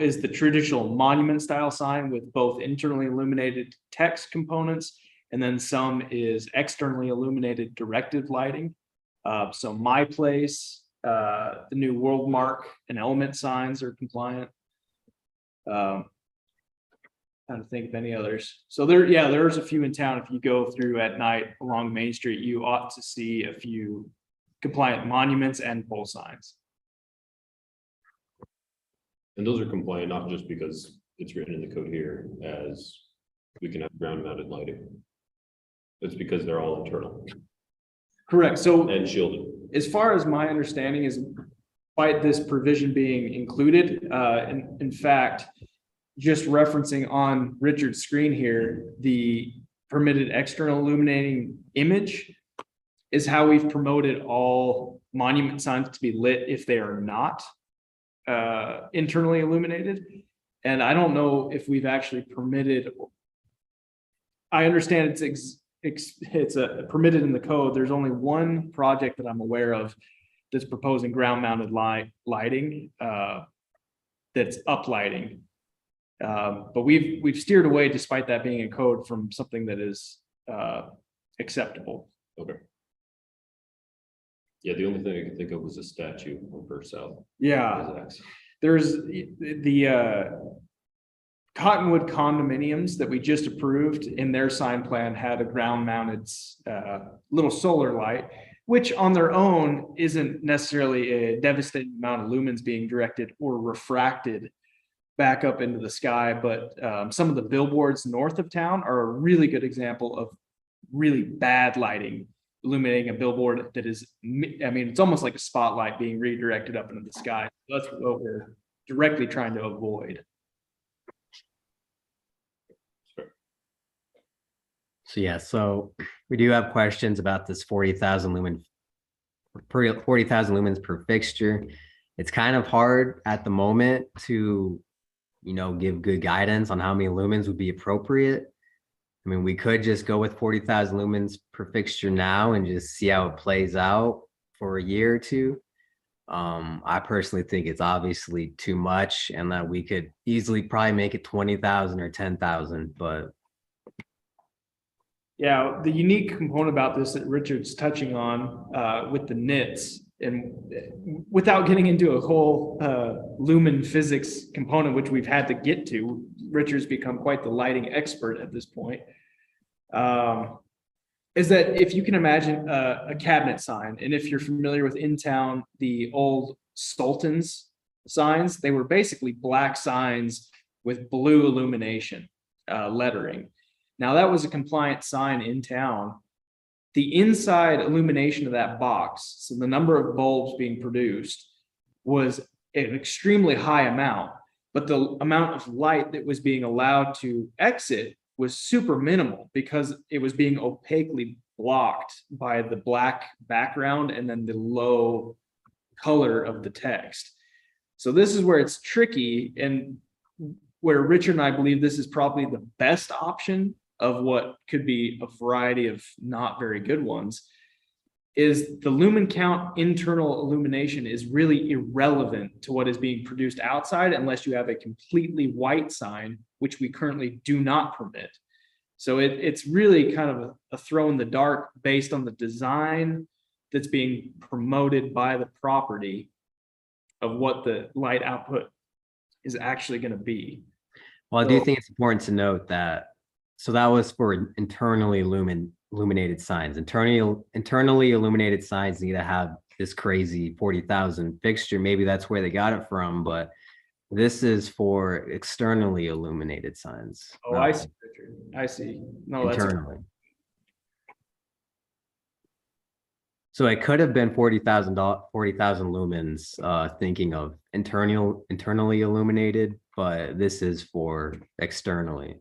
is the traditional monument style sign with both internally illuminated text components, and then some is externally illuminated directed lighting. So My Place, the new World Mark and Element signs are compliant. Trying to think of any others. So there's a few in town. If you go through at night along Main Street, you ought to see a few compliant monuments and pole signs. And those are compliant, not just because it's written in the code here as we can have ground mounted lighting. It's because they're all internal Correct. So and shielded. as far as my understanding is, despite this provision being included, in fact, just referencing on Richard's screen here, the permitted external illuminating image is how we've promoted all monument signs to be lit if they are not internally illuminated. And I don't know if we've actually permitted. I understand it's permitted in the code. There's only one project that I'm aware of that's proposing ground mounted lighting that's uplighting. But we've steered away, despite that being in code, from something that is acceptable. Okay. Yeah, the only thing I could think of was a statue on First South. Yeah, there's the Cottonwood condominiums that we just approved in their sign plan had a ground mounted little solar light, which on their own isn't necessarily a devastating amount of lumens being directed or refracted back up into the sky. But some of the billboards north of town are a really good example of really bad lighting illuminating a billboard that is, I mean, it's almost like a spotlight being redirected up into the sky. That's what we're directly trying to avoid. So yeah, so we do have questions about this 40,000 lumens per fixture. It's kind of hard at the moment to, give good guidance on how many lumens would be appropriate. I mean, we could just go with 40,000 lumens per fixture now and just see how it plays out for a year or two. I personally think it's obviously too much and that we could easily probably make it 20,000 or 10,000, but. Yeah, the unique component about this that Richard's touching on with the nits, and without getting into a whole lumen physics component, which we've had to get to, Richard's become quite the lighting expert at this point, is that if you can imagine a cabinet sign, and if you're familiar with in town, the old Sultan's signs, they were basically black signs with blue illumination lettering. Now that was a compliant sign in town. The inside illumination of that box, so the number of bulbs being produced, was an extremely high amount, but the amount of light that was being allowed to exit was super minimal because it was being opaquely blocked by the black background and then the low color of the text. So this is where it's tricky, and where Richard and I believe this is probably the best option of what could be a variety of not very good ones, is the lumen count internal illumination is really irrelevant to what is being produced outside unless you have a completely white sign, which we currently do not permit. So it's really kind of a throw in the dark based on the design that's being promoted by the property of what the light output is actually going to be. Well, I do think it's important to note that, so that was for internally illuminated signs. Internally illuminated signs need to have this crazy 40,000 fixture. Maybe that's where they got it from, but this is for externally illuminated signs. Oh, I see, Richard. I see. No, that's internally. So it could have been 40,000 lumens, thinking of internally illuminated, but this is for externally.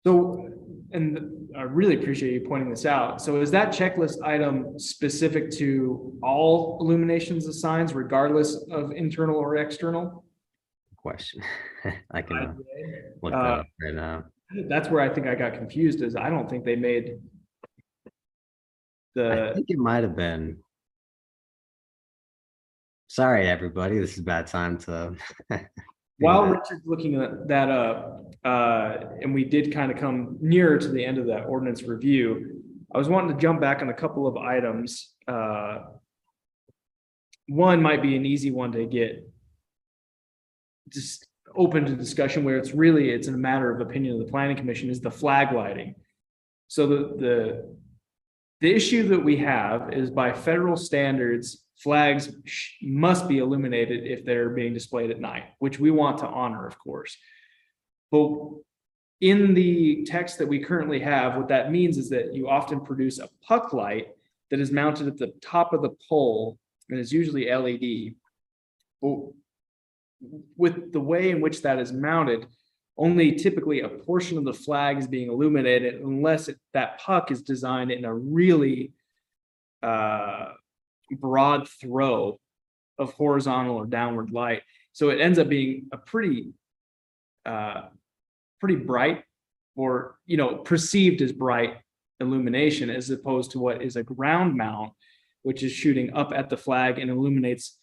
So, and I really appreciate you pointing this out. So is that checklist item specific to all illuminations of signs, regardless of internal or external? Question. I can look that up right now. That's where I think I got confused, is I don't think they made I think it might have been. Sorry, everybody. This is a bad time to. While Richard's looking that up, and we did kind of come nearer to the end of that ordinance review, I was wanting to jump back on a couple of items. One might be an easy one to get just open to discussion where it's a matter of opinion of the planning commission is the flag lighting. So the issue that we have is by federal standards, flags must be illuminated if they're being displayed at night, which we want to honor, of course. But in the text that we currently have, what that means is that you often produce a puck light that is mounted at the top of the pole and is usually LED. But with the way in which that is mounted, only typically a portion of the flag is being illuminated unless that puck is designed in a really broad throw of horizontal or downward light. So it ends up being a pretty bright, or perceived as bright illumination, as opposed to what is a ground mount, which is shooting up at the flag and illuminates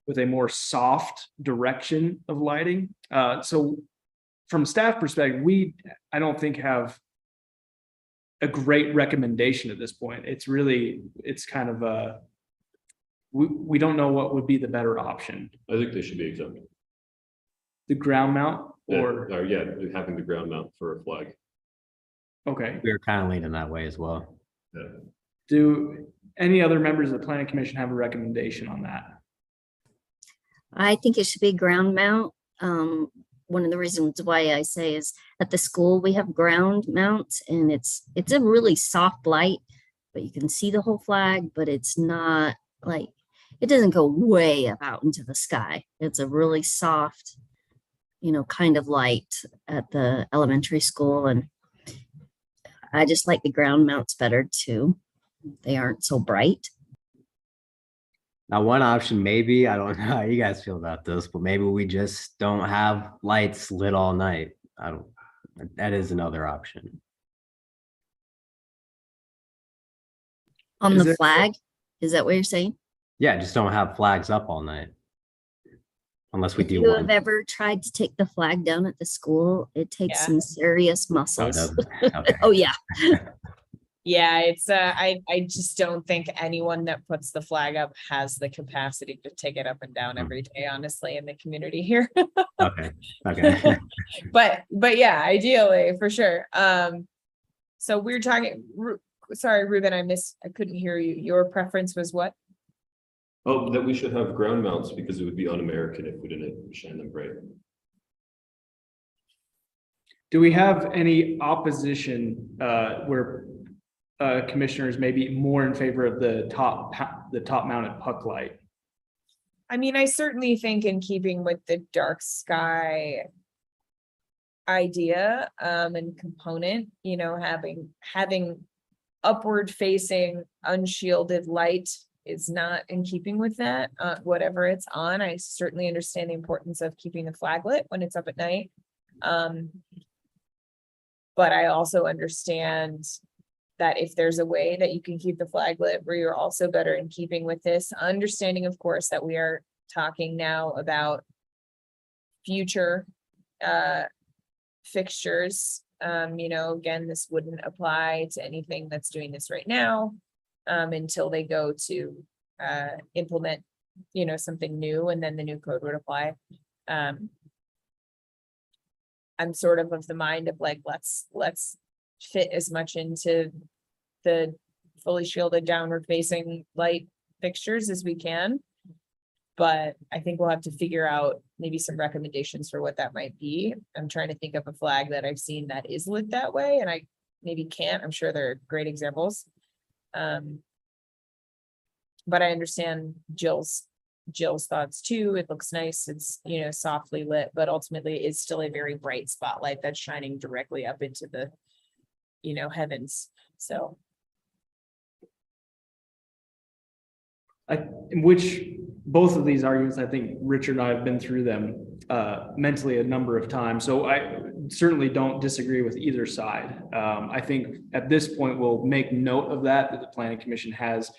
with a more soft direction of lighting. So from staff perspective, I don't think have a great recommendation at this point. It's kind of we don't know what would be the better option. I think they should be exempt. The ground mount or yeah, having the ground mount for a flag. okay. We were kind of leaning that way as well. Yeah. Do any other members of the planning commission have a recommendation on that? I think it should be ground mount. One of the reasons why I say is at the school, we have ground mounts and it's a really soft light, but you can see the whole flag, but it's not like, it doesn't go way up out into the sky. It's a really soft, kind of light at the elementary school. And I just like the ground mounts better too. They aren't so bright. Now, one option, maybe, I don't know how you guys feel about this, but maybe we just don't have lights lit all night. That is another option. On Is the there- flag, is that what you're saying? Yeah, just don't have flags up all night. Unless we If do you have one. ever tried to take the flag down at the school, it takes Yeah. some serious Oh, it muscles. doesn't? Okay. Oh, yeah. Yeah, it's I just don't think anyone that puts the flag up has the capacity to take it up and down every day, honestly, in the community here. Okay. Okay. But yeah, ideally, for sure. So we're talking, sorry, Ruben, I couldn't hear you. Your preference was what? Oh, that we should have ground mounts because it would be un-American if we didn't shine them bright. Do we have any opposition where commissioners may be more in favor of the top mounted puck light? I mean, I certainly think in keeping with the dark sky idea and component, having upward facing unshielded light is not in keeping with that, whatever it's on. I certainly understand the importance of keeping the flag lit when it's up at night. But I also understand that if there's a way that you can keep the flag lit where you're also better in keeping with this, understanding, of course, that we are talking now about future fixtures. Again, this wouldn't apply to anything that's doing this right now until they go to implement, something new, and then the new code would apply. I'm sort of the mind of like, let's fit as much into the fully shielded downward facing light fixtures as we can. But I think we'll have to figure out maybe some recommendations for what that might be. I'm trying to think of a flag that I've seen that is lit that way, and I maybe can't. I'm sure there are great examples. But I understand Jill's thoughts too. It looks nice. It's, softly lit, but ultimately it's still a very bright spotlight that's shining directly up into the, heavens. So. Which both of these arguments, I think Richard and I have been through them mentally a number of times. So I certainly don't disagree with either side. I think at this point, we'll make note of that the Planning Commission has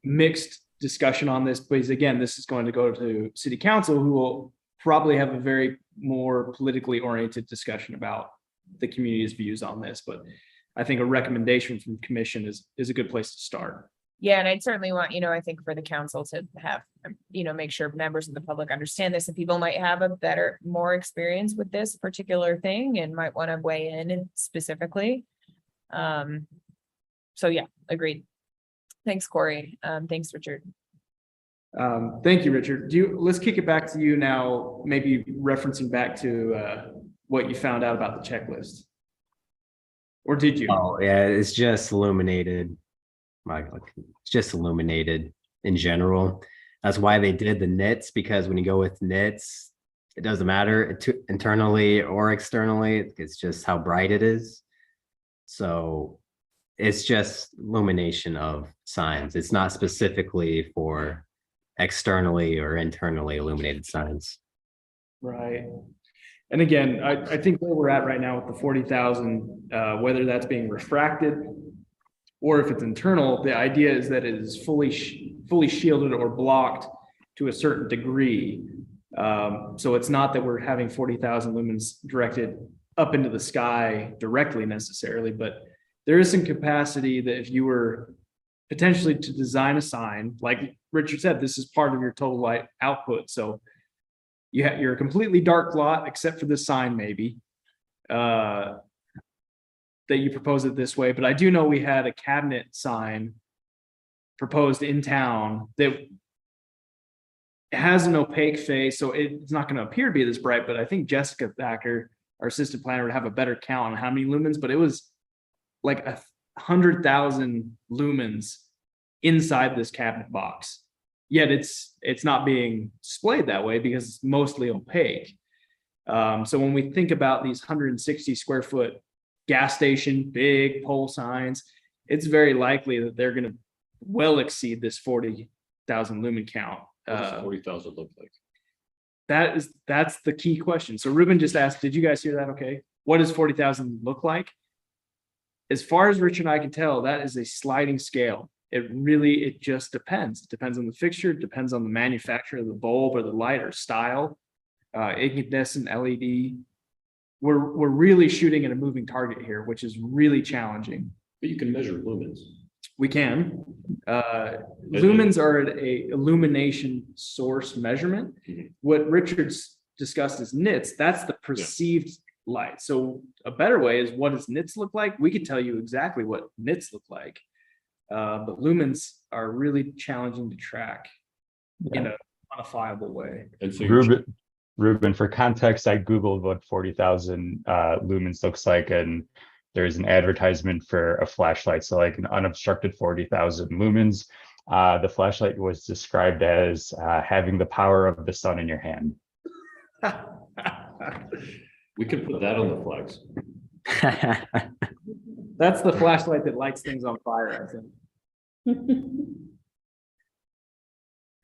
mixed discussion on this, because again, this is going to go to City Council, who will probably have a very more politically oriented discussion about the community's views on this. But I think a recommendation from the commission is a good place to start. Yeah, and I'd certainly want, I think for the council to have, make sure members of the public understand this, and people might have more experience with this particular thing and might want to weigh in specifically. So yeah, agreed. Thanks, Corey. Thanks, Richard. Thank you, Richard. Let's kick it back to you now, maybe referencing back to what you found out about the checklist. Or did you? Oh, yeah, it's just illuminated. It's just illuminated in general. That's why they did the nits, because when you go with nits, it doesn't matter internally or externally. It's just how bright it is. So it's just illumination of signs. It's not specifically for externally or internally illuminated signs. Right. And again, I think where we're at right now with the 40,000, whether that's being refracted or if it's internal, the idea is that it is fully shielded or blocked to a certain degree. So it's not that we're having 40,000 lumens directed up into the sky directly necessarily, but there is some capacity that if you were potentially to design a sign, like Richard said, this is part of your total light output. So you're a completely dark lot except for this sign, maybe. That you propose it this way, but I do know we had a cabinet sign proposed in town that has an opaque face, so it's not going to appear to be this bright, but I think Jessica Thacker, our assistant planner, would have a better count on how many lumens, but it was like 100,000 lumens inside this cabinet box. Yet it's not being displayed that way because it's mostly opaque. So when we think about these 160 square foot gas station, big pole signs, it's very likely that they're going to well exceed this 40,000 lumen count. What does 40,000 look like? That's the key question. So Ruben just asked, did you guys hear that? Okay. What does 40,000 look like? As far as Richard and I can tell, that is a sliding scale. It just depends. It depends on the fixture, it depends on the manufacturer of the bulb or the light or style, incandescent LED. We're really shooting at a moving target here, which is really challenging. But you can measure lumens. We can. Lumens are a illumination source measurement. Mhm. What Richard's discussed is nits. That's the perceived light. So a better way is, what does nits look like? We could tell you exactly what nits look like. But lumens are really challenging to track in a quantifiable way. And so Ruben, for context, I Googled what 40,000 lumens looks like, and there's an advertisement for a flashlight. So like an unobstructed 40,000 lumens. The flashlight was described as having the power of the sun in your hand. we could put that on the flags. That's the flashlight that lights things on fire, I think.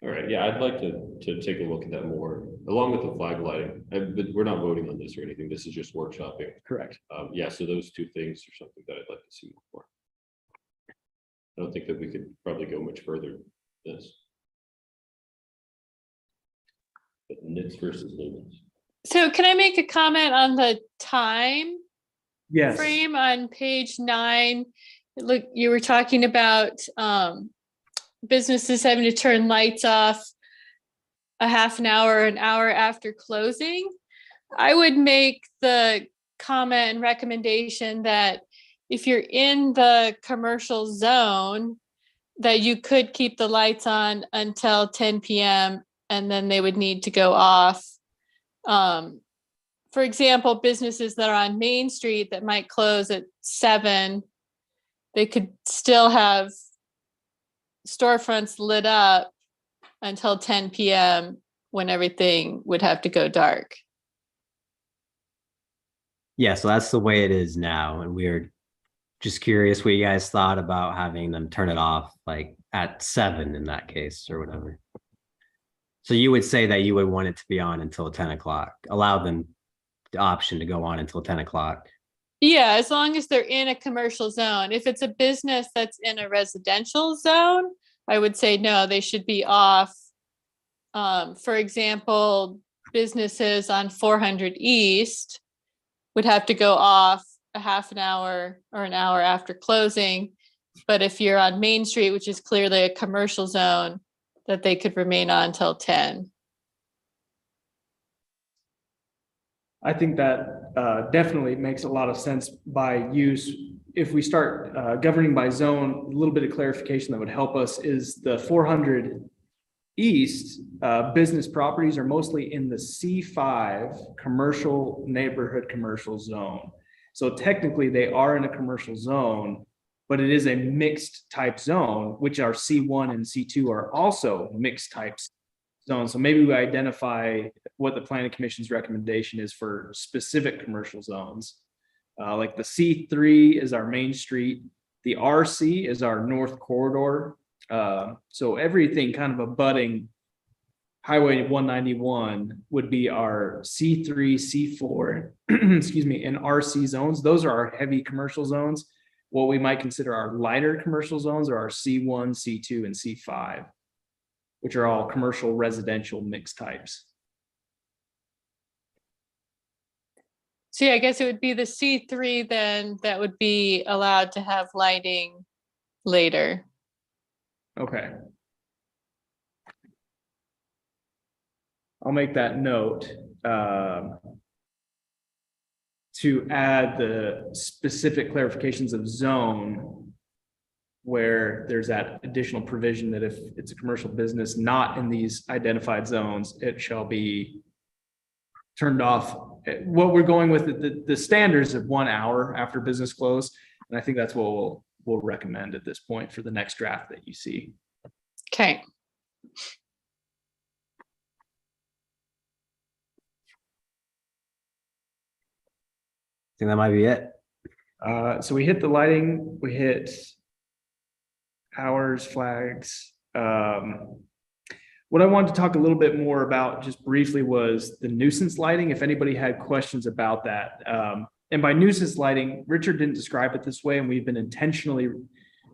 All right, yeah, I'd like to take a look at that more, along with the flag lighting. But we're not voting on this or anything. This is just workshopping. Correct. Yeah, so those two things are something that I'd like to see more. I don't think that we could probably go much further than this. But nits versus lumens. So can I make a comment on the time Yes. frame on page 9? Look, you were talking about businesses having to turn lights off a half an hour, an hour after closing. I would make the comment and recommendation that if you're in the commercial zone, that you could keep the lights on until 10 p.m. and then they would need to go off. For example, businesses that are on Main Street that might close at 7, they could still have storefronts lit up until 10 p.m. when everything would have to go dark. Yeah, so that's the way it is now. And we're just curious what you guys thought about having them turn it off like at 7 in that case or whatever. So you would say that you would want it to be on until 10 o'clock, allow them the option to go on until 10 o'clock. Yeah, as long as they're in a commercial zone. If it's a business that's in a residential zone, I would say no, they should be off. For example, businesses on 400 East would have to go off a half an hour or an hour after closing But if you're on Main Street, which is clearly a commercial zone, that they could remain on until 10. I think that definitely makes a lot of sense by use. If we start governing by zone, a little bit of clarification that would help us is the 400 East business properties are mostly in the C5 commercial neighborhood commercial zone. So technically they are in a commercial zone, but it is a mixed type zone, which our C1 and C2 are also mixed types zones. So maybe we identify what the planning commission's recommendation is for specific commercial zones. Like the C3 is our Main Street. The RC is our North Corridor. So everything kind of abutting Highway 191 would be our C3, C4, excuse me, and RC zones. Those are our heavy commercial zones. What we might consider our lighter commercial zones are our C1, C2, and C5, which are all commercial residential mixed types. So yeah, I guess it would be the C3 then that would be allowed to have lighting later. Okay. I'll make that note to add the specific clarifications of zone where there's that additional provision that if it's a commercial business not in these identified zones, it shall be turned off. What we're going with, the standards of 1 hour after business close. And I think that's what we'll recommend at this point for the next draft that you see. Okay. I think that might be it. So we hit the lighting, we hit hours, flags. What I wanted to talk a little bit more about just briefly was the nuisance lighting, if anybody had questions about that. And by nuisance lighting, Richard didn't describe it this way, and we've been intentionally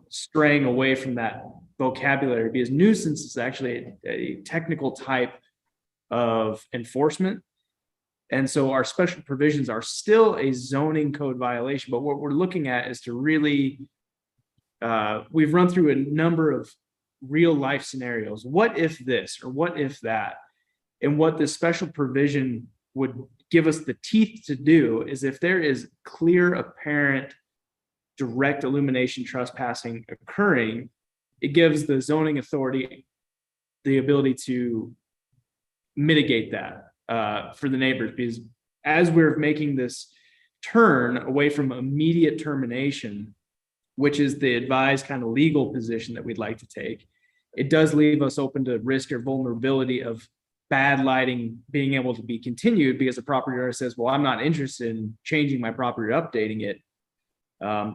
straying away from that vocabulary because nuisance is actually a technical type of enforcement. And so our special provisions are still a zoning code violation, but what we're looking at is to really, we've run through a number of real life scenarios. What if this, or what if that? And what this special provision would give us the teeth to do is if there is clear, apparent, direct illumination trespassing occurring, it gives the zoning authority the ability to mitigate that for the neighbors, because as we're making this turn away from immediate termination, which is the advised kind of legal position that we'd like to take, it does leave us open to risk or vulnerability of bad lighting being able to be continued because the property owner says, well, I'm not interested in changing my property or updating it,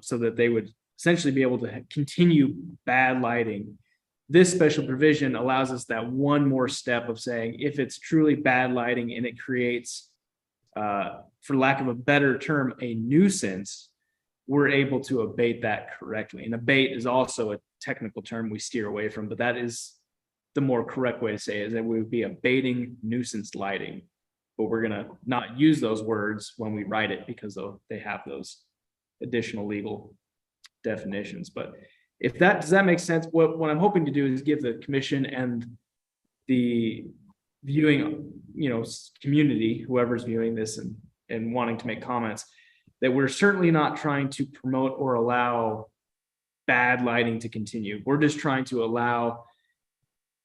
so that they would essentially be able to continue bad lighting. This special provision allows us that one more step of saying, if it's truly bad lighting and it creates, for lack of a better term, a nuisance, we're able to abate that correctly. And abate is also a technical term we steer away from, but that is the more correct way to say it, is that we would be abating nuisance lighting. But we're gonna not use those words when we write it because they have those additional legal definitions. But if that, does that make sense? What I'm hoping to do is give the commission and the viewing, community, whoever's viewing this and wanting to make comments, that we're certainly not trying to promote or allow bad lighting to continue. We're just trying to allow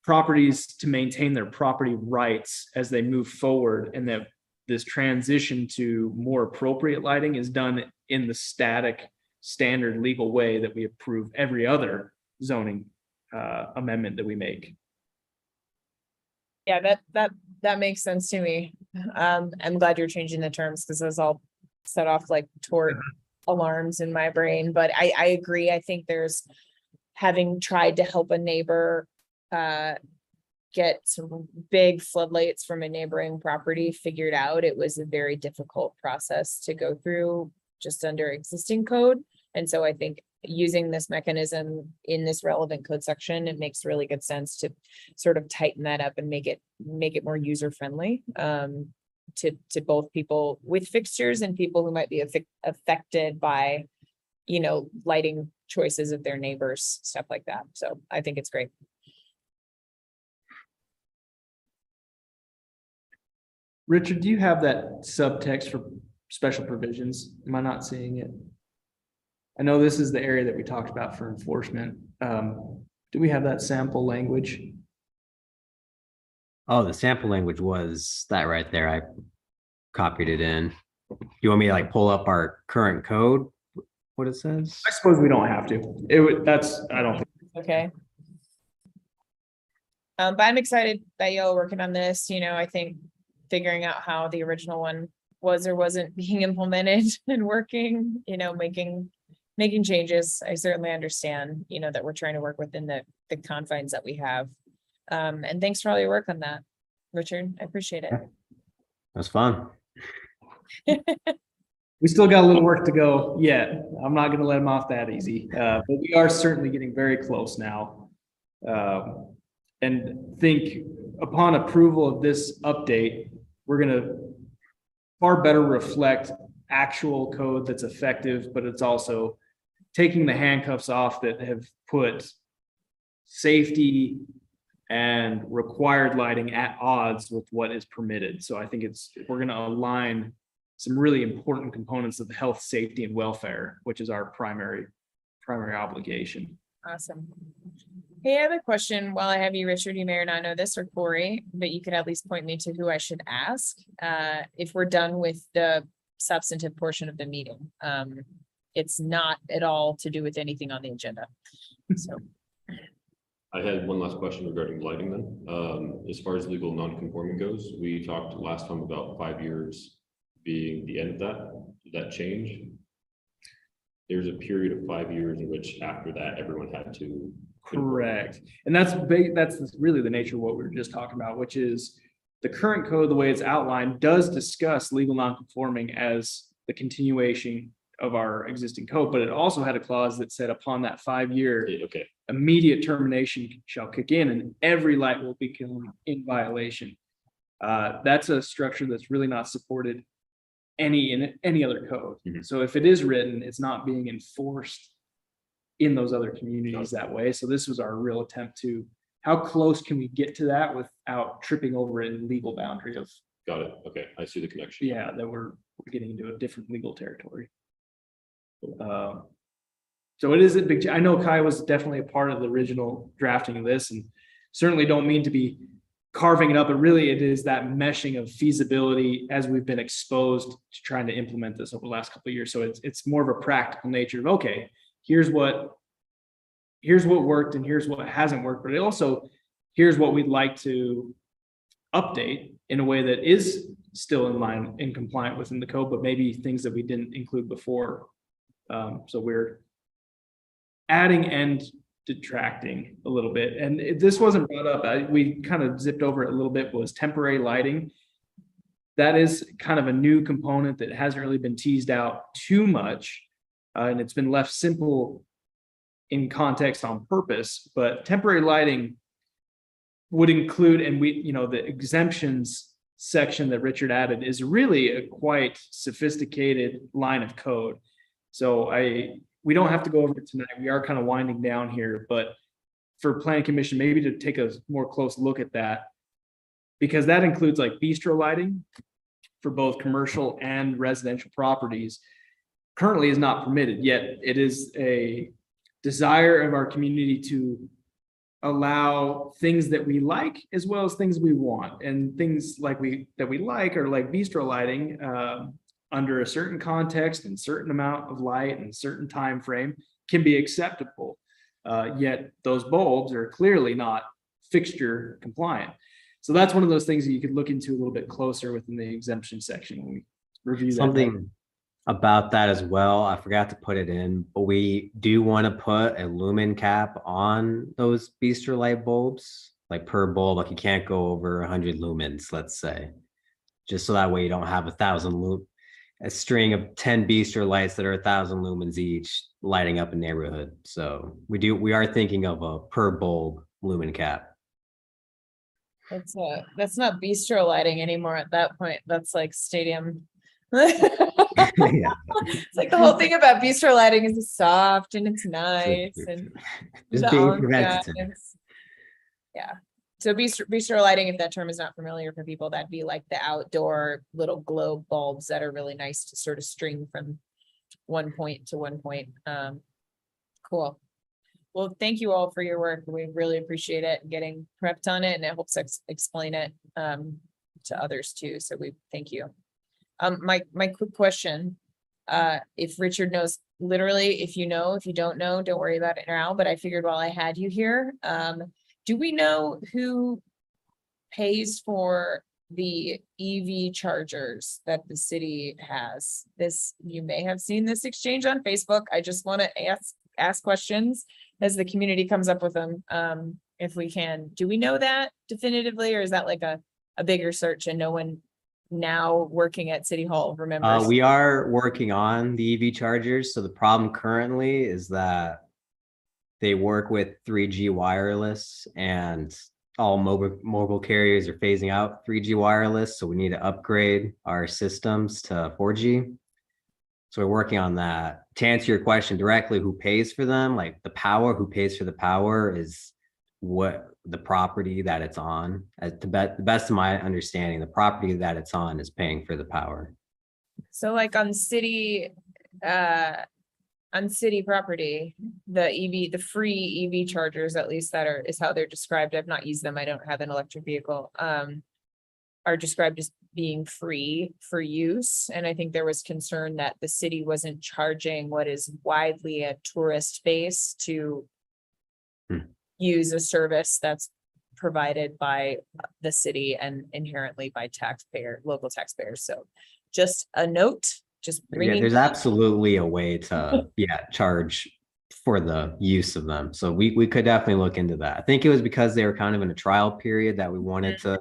properties to maintain their property rights as they move forward, and that this transition to more appropriate lighting is done in the static standard legal way that we approve every other zoning amendment that we make. Yeah, that makes sense to me. I'm glad you're changing the terms because those all set off like tort alarms in my brain. But I agree. I think there's, having tried to help a neighbor get some big floodlights from a neighboring property figured out, it was a very difficult process to go through just under existing code. And so I think using this mechanism in this relevant code section, it makes really good sense to sort of tighten that up and make it more user friendly to both people with fixtures and people who might be affected by, lighting choices of their neighbors, stuff like that. So I think it's great. Richard, do you have that subtext for special provisions? Am I not seeing it? I know this is the area that we talked about for enforcement. Do we have that sample language? Oh, the sample language was that right there. I copied it in. You want me to like pull up our current code? What it says? I suppose we don't have to. It would, I don't think. Okay. But I'm excited that y'all are working on this. You know, I think figuring out how the original one was or wasn't being implemented and working, you know, making changes. I certainly understand, you know, that we're trying to work within the confines that we have. And thanks for all your work on that, Richard. I appreciate it. That's fun. We still got a little work to go yet. I'm not gonna let him off that easy, but we are certainly getting very close now. And think upon approval of this update, we're gonna far better reflect actual code that's effective, but it's also taking the handcuffs off that have put safety and required lighting at odds with what is permitted. So I think we're gonna align some really important components of the health, safety, and welfare, which is our primary obligation. Awesome. Hey, I have a question. While I have you, Richard, you may or not know this, or Corey, but you could at least point me to who I should ask if we're done with the substantive portion of the meeting. It's not at all to do with anything on the agenda. So I had one last question regarding lighting then. As far as legal non-conforming goes, we talked last time about 5 years being the end of that. Did that change? There's a period of 5 years in which after that, everyone had to. Correct. And that's really the nature of what we were just talking about, which is the current code, the way it's outlined, does discuss legal non-conforming as the continuation of our existing code, but it also had a clause that said upon that 5 year immediate termination shall kick in and every light will become in violation. That's a structure that's really not supported in any other code. So if it is written, it's not being enforced in those other communities that way. So this was our real attempt to, how close can we get to that without tripping over a legal boundary of. Got it. Okay, I see the connection. Yeah, that we're getting into a different legal territory. So it is a big, I know Kai was definitely a part of the original drafting of this and certainly don't mean to be carving it up, but really it is that meshing of feasibility as we've been exposed to trying to implement this over the last couple of years. So it's more of a practical nature of, okay, here's what worked and here's what hasn't worked, but it also, here's what we'd like to update in a way that is still in line and compliant within the code, but maybe things that we didn't include before. So we're adding and detracting a little bit. And this wasn't brought up. We kind of zipped over it a little bit, was temporary lighting. That is kind of a new component that hasn't really been teased out too much. And it's been left simple in context on purpose, but temporary lighting would include, and the exemptions section that Richard added is really a quite sophisticated line of code. So we don't have to go over it tonight. We are kind of winding down here, but for Planning Commission, maybe to take a more close look at that, because that includes like bistro lighting for both commercial and residential properties currently is not permitted, yet it is a desire of our community to allow things that we like as well as things we want, and things like that we like are like bistro lighting under a certain context and certain amount of light and certain time frame can be acceptable. Yet those bulbs are clearly not fixture compliant. So that's one of those things that you could look into a little bit closer within the exemption section when we review Something about that as well. I forgot to put it in, but we do want to put a lumen cap on those bistro light bulbs, like per bulb, like you can't go over 100 lumens, let's say, just so that way you don't have a string of 10 bistro lights that are 1,000 lumens each lighting up a neighborhood. So we are thinking of a per bulb lumen cap. that's not bistro lighting anymore at that point. That's like stadium. Yeah. It's like the whole thing about bistro lighting is it's soft and it's nice and Just the being ambiance. preventative. Yeah. So bistro lighting, if that term is not familiar for people, that'd be like the outdoor little globe bulbs that are really nice to sort of string from one point to one point. Cool. Well, thank you all for your work. We really appreciate it and getting prepped on it, and it helps explain it to others too. So we thank you. My quick question, if Richard knows, literally, if you know, if you don't know, don't worry about it now, but I figured while I had you here, do we know who pays for the EV chargers that the city has? This, you may have seen this exchange on Facebook. I just want to ask questions as the community comes up with them. If we can, do we know that definitively, or is that like a bigger search and no one now working at City Hall remembers? We are working on the EV chargers. So the problem currently is that they work with 3G wireless, and all mobile carriers are phasing out 3G wireless. So we need to upgrade our systems to 4G. So we're working on that. To answer your question directly, who pays for them? Like the power, who pays for the power is what the property that it's on. To the best of my understanding, the property that it's on is paying for the power. So like on city property, the free EV chargers, at least is how they're described. I've not used them. I don't have an electric vehicle. Are described as being free for use. And I think there was concern that the city wasn't charging what is widely a tourist base to use a service that's provided by the city and inherently by local taxpayers. So just a note, just Yeah, there's absolutely a way to charge for the use of them. So we could definitely look into that. I think it was because they were kind of in a trial period that we wanted to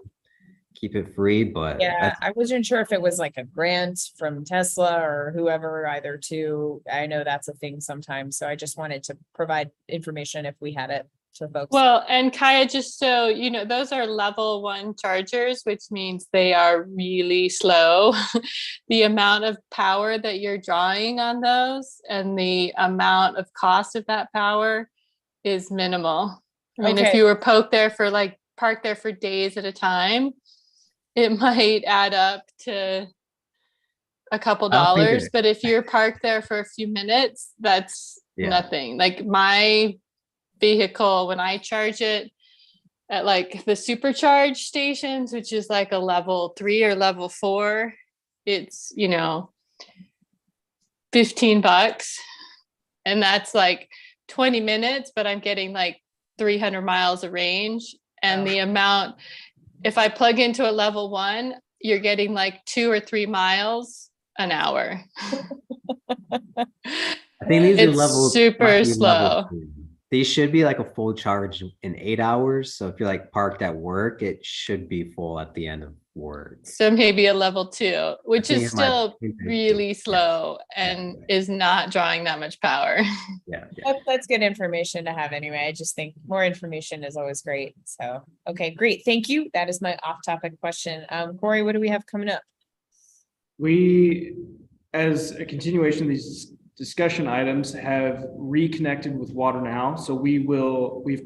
keep it free, but yeah, I wasn't sure if it was like a grant from Tesla or whoever, either two. I know that's a thing sometimes. So I just wanted to provide information if we had it to folks. Well, and Kaya, just so you know, those are level 1 chargers, which means they are really slow. The amount of power that you're drawing on those and the amount of cost of that power is minimal. I mean, if you were parked there for days at a time, it might add up to a couple dollars, but if you're parked there for a few minutes, that's nothing. Like my vehicle, when I charge it at like the supercharge stations, which is like a level 3 or level 4, it's, $15, and that's like 20 minutes, but I'm getting like 300 miles of range. And the amount, if I plug into a level 1, you're getting like 2 or 3 miles an hour. I think these are levels super slow. These should be like a full charge in 8 hours. So if you're like parked at work, it should be full at the end of work. So maybe a level 2, which is still really slow and is not drawing that much power. Yeah. That's good information to have anyway. I just think more information is always great. So, okay, great. Thank you. That is my off-topic question. Corey, what do we have coming up? We, as a continuation of these discussion items, have reconnected with Water Now. So we've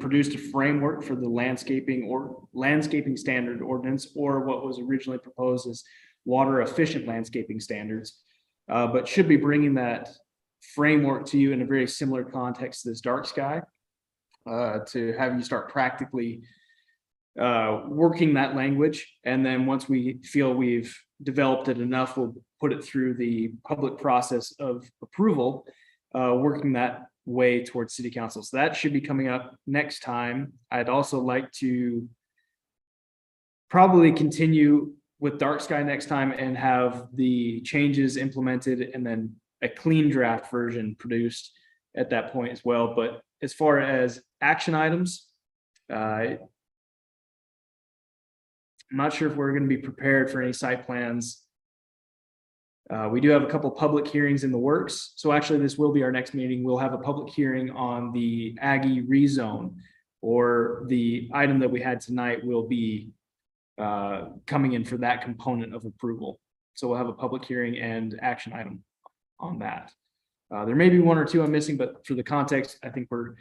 produced a framework for the landscaping standard ordinance, or what was originally proposed as water efficient landscaping standards, but should be bringing that framework to you in a very similar context to this dark sky, to have you start practically working that language. And then once we feel we've developed it enough, we'll put it through the public process of approval, working that way towards city council. So that should be coming up next time. I'd also like to probably continue with dark sky next time and have the changes implemented and then a clean draft version produced at that point as well. But as far as action items, I'm not sure if we're going to be prepared for any site plans. We do have a couple public hearings in the works. So actually this will be our next meeting. We'll have a public hearing on the Aggie rezone, or the item that we had tonight will be coming in for that component of approval. So we'll have a public hearing and action item on that. There may be one or two I'm missing, but for the context, I think we're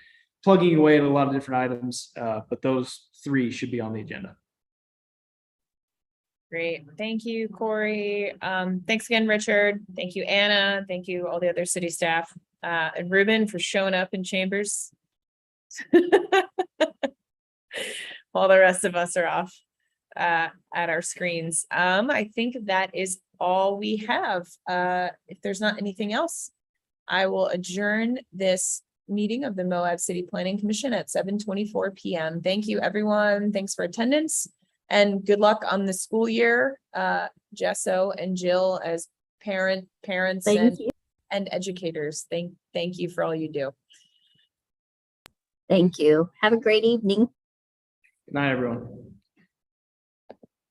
plugging away at a lot of different items, but those three should be on the agenda. Great. Thank you, Corey. Thanks again, Richard. Thank you, Anna. Thank you, all the other city staff, and Ruben for showing up in chambers. While the rest of us are off at our screens. I think that is all we have. If there's not anything else, I will adjourn this meeting of the Moab City Planning Commission at 7:24 p.m. Thank you, everyone. Thanks for attendance and good luck on the school year. Jesso and Jill as parents Thank you. and educators. Thank you for all you do. Thank you. Have a great evening. Good night, everyone.